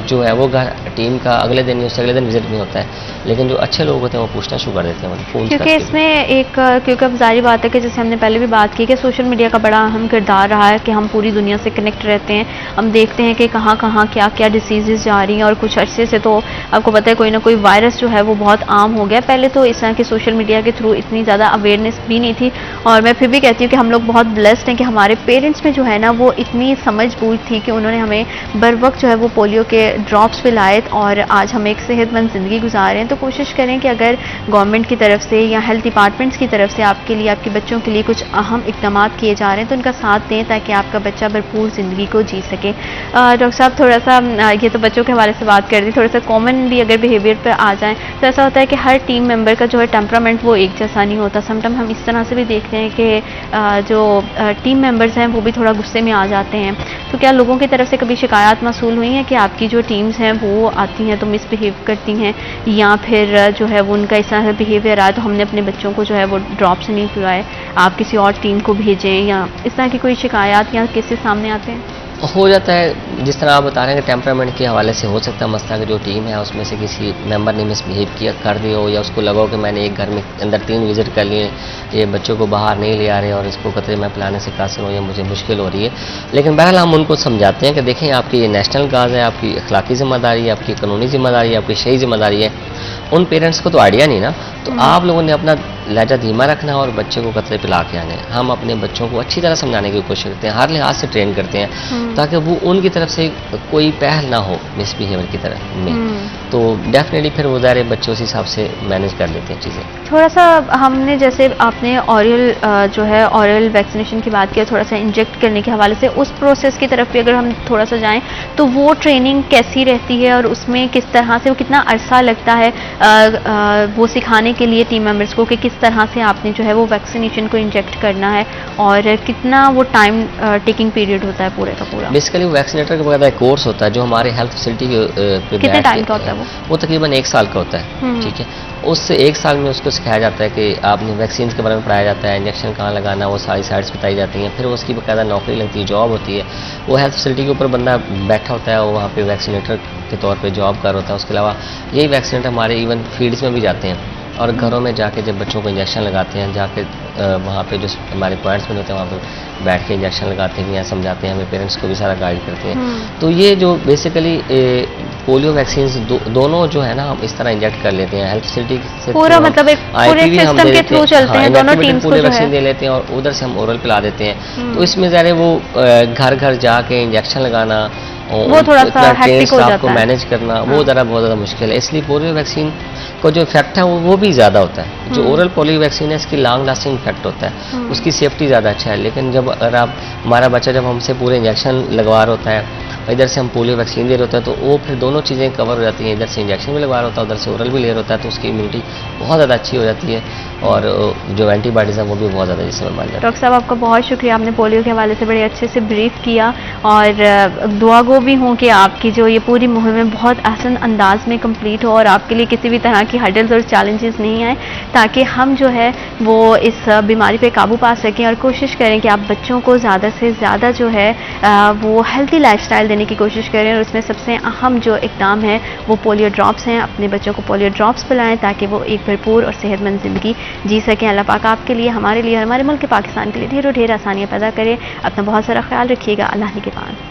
जो है वो टीम का अगले दिन या उससे अगले दिन विजिट भी होता है, लेकिन जो अच्छे लोग होते हैं वो पूछना शुरू कर देते हैं फ़ोन करके। क्योंकि इसमें क्योंकि अब जाहिर बात है कि जैसे हमने पहले भी बात की कि सोशल मीडिया का बड़ा अहम किरदार रहा है कि हम पूरी दुनिया से कनेक्ट रहते हैं, हम देखते हैं कि कहाँ कहाँ क्या क्या डिसीज़ जा रही हैं, और कुछ अर्से से तो आपको पता है कोई ना कोई वायरस जो है वो बहुत आम हो गया। पहले तो इस तरह की सोशल मीडिया के थ्रू इतनी ज़्यादा अवेयरनेस भी नहीं थी, और मैं फिर भी कहती हूँ कि हम लोग बहुत ब्लेस्ड हैं कि हमारे पेरेंट्स में जो है ना वो इतनी समझ बूझ थी कि उन्होंने हमें बर वक्त जो है वो पोलियो के ड्रॉप्स पिलाए और आज हम एक सेहतमंद ज़िंदगी गुजार रहे हैं। तो कोशिश करें कि अगर गवर्नमेंट की तरफ से या हेल्थ डिपार्टमेंट्स की तरफ से आपके लिए, आपके बच्चों के लिए कुछ अहम इक़दाम किए जा रहे हैं तो उनका साथ दें ताकि आपका बच्चा भरपूर ज़िंदगी को जी सके। डॉक्टर साहब थोड़ा सा ये तो बच्चों के हवाले से बात कर दी, थोड़ा सा कॉमन भी अगर बिहेवियर पर आ जाएँ तो ऐसा होता है कि हर टीम मेंबर का जो है टेम्परामेंट वो एक जैसा नहीं होता। समटाइम हम इस तरह से भी देखते हैं कि जो टीम मेंबर्स हैं वो भी थोड़ा गुस्से में आ जाते हैं। तो क्या लोगों की तरफ से कभी शिकायत मसूल हुई है कि आपकी जो टीम्स हैं वो आती हैं तो मिसबिहेव करती हैं, या फिर जो है वो उनका इस तरह से बिहेवियर आया तो हमने अपने बच्चों को जो है वो ड्रॉप्स नहीं पिलाए, आप किसी और टीम को भेजें, या इस तरह की कोई शिकायत या केसेस सामने आते हैं? हो जाता है, जिस तरह आप बता रहे हैं कि टेम्परामेंट के हवाले से हो सकता है मसला कि जो टीम है उसमें से किसी मेंबर ने मिसबिहेव कर दी हो, या उसको लगा हो कि मैंने एक घर में अंदर 3 विजिट कर लिए, ये बच्चों को बाहर नहीं ले आ रहे और इसको कतरे में पिलाने से कासिर हो या मुझे मुश्किल हो रही है। लेकिन बहरहाल हम उनको समझाते हैं कि देखें आपकी ये नेशनल काज है, आपकी अखलाकी जिम्मेदारी है, आपकी कानूनी जिम्मेदारी है, आपकी शरई जिम्मेदारी है। उन पेरेंट्स को तो आइडिया नहीं ना, तो आप लोगों ने अपना लहजा धीमा रखना और बच्चे को कतरे पिला के आने। हम अपने बच्चों को अच्छी तरह समझाने की कोशिश करते हैं, हर लिहाज से ट्रेन करते हैं ताकि वो उनकी तरफ से कोई पहल ना हो मिसबिहेवियर की तरफ में। तो डेफिनेटली फिर वो ज़ाहिर बच्चे उस हिसाब से मैनेज कर लेते हैं चीज़ें। थोड़ा सा हमने जैसे आपने ऑरल जो है ऑरल वैक्सीनेशन की बात किया, थोड़ा सा इंजेक्ट करने के हवाले से उस प्रोसेस की तरफ भी अगर हम थोड़ा सा जाएं तो वो ट्रेनिंग कैसी रहती है और उसमें किस तरह से वो कितना अरसा लगता है वो सिखाने के लिए टीम मेंबर्स को कि किस तरह से आपने जो है वो वैक्सीनेशन को इंजेक्ट करना है और कितना वो टाइम टेकिंग पीरियड होता है पूरे का पूरा? बेसिकली वैक्सीनेटर का बकायदा कोर्स होता है जो हमारे हेल्थ फैसिलिटी पे कितने टाइम का होता है वो तकरीबन 1 साल का होता है, ठीक है। उस 1 साल में उसको सिखाया जाता है कि आपने वैक्सीन के बारे में पढ़ाया जाता है, इंजेक्शन कहाँ लगाना, वो सारी साइड्स बताई जाती हैं, फिर उसकी बकायदा नौकरी लगती है, जॉब होती है। वो हेल्थ फैसिलिटी के ऊपर बंदा बैठा होता है, वो वहाँ पे वैक्सीनेटर के तौर पे जॉब कर होता है। उसके अलावा यही वैक्सीनेटर हमारे इवन फील्ड्स में भी जाते हैं और घरों में जाके जब बच्चों को इंजेक्शन लगाते हैं, जाके वहाँ पे जो हमारे पॉइंट्स में होते हैं वहाँ पे बैठ के इंजेक्शन लगाते हैं या समझाते हैं, हमें पेरेंट्स को भी सारा गाइड करते हैं। तो ये जो बेसिकली पोलियो वैक्सीन दोनों जो है ना हम इस तरह इंजेक्ट कर लेते हैं हेल्थ फैसिलिटी से पूरा, मतलब एक पूरे सिस्टम के थ्रू चलते हैं दोनों टीम्स को जो है वैक्सीन दे लेते हैं और उधर से हम ओरल पिला देते हैं। तो इसमें ज़रा वो घर घर जाके इंजेक्शन लगाना, वो थोड़ा सा हेक्टिक हो जाता है, मैनेज करना वो ज़रा बहुत ज़्यादा मुश्किल है। इसलिए पोलियो वैक्सीन को जो इफेक्ट है वो भी ज़्यादा होता है। जो ओरल पोलियो वैक्सीन है इसकी लॉन्ग लास्टिंग इफेक्ट होता है, उसकी सेफ्टी ज़्यादा अच्छा है। लेकिन जब अगर आप हमारा बच्चा जब हमसे पूरे इंजेक्शन लगवा रहा होता है, इधर से हम पोलियो वैक्सीन दे रहे होता है, तो वो फिर दोनों चीज़ें कवर हो जाती हैं। इधर से इंजेक्शन भी लगवा रहा होता है, उधर से ओरल भी ले रहा होता है, तो उसकी इम्यूनिटी बहुत ज़्यादा अच्छी हो जाती है और जो एंटीबॉडीज़ हैं वो भी बहुत ज़्यादा जिसमें बन जाती है। डॉक्टर साहब आपका बहुत शुक्रिया, आपने पोलियो के हवाले से बड़े अच्छे से ब्रीफ किया और दुआ गो भी हूँ कि आपकी जो ये पूरी मुहिम है बहुत आसान अंदाज में कंप्लीट हो और आपके लिए किसी भी तरह की हर्डल्स और चैलेंजेस नहीं आए, ताकि हम जो है वो इस बीमारी पे काबू पा सकें और कोशिश करें कि आप बच्चों को ज़्यादा से ज़्यादा जो है वो हेल्थी लाइफस्टाइल देने की कोशिश करें। और उसमें सबसे अहम जो इक़दाम है वो पोलियो ड्रॉप्स हैं। अपने बच्चों को पोलियो ड्रॉप्स पिलाएं ताकि वो एक भरपूर और सेहतमंद ज़िंदगी जी सकें। अल्लाह पाक आपके लिए, हमारे लिए और हमारे मुल्क पाकिस्तान के लिए ढेरों ढेर आसानियाँ पैदा करें। अपना बहुत सारा ख्याल रखिएगा। अल्लाह निगहबान।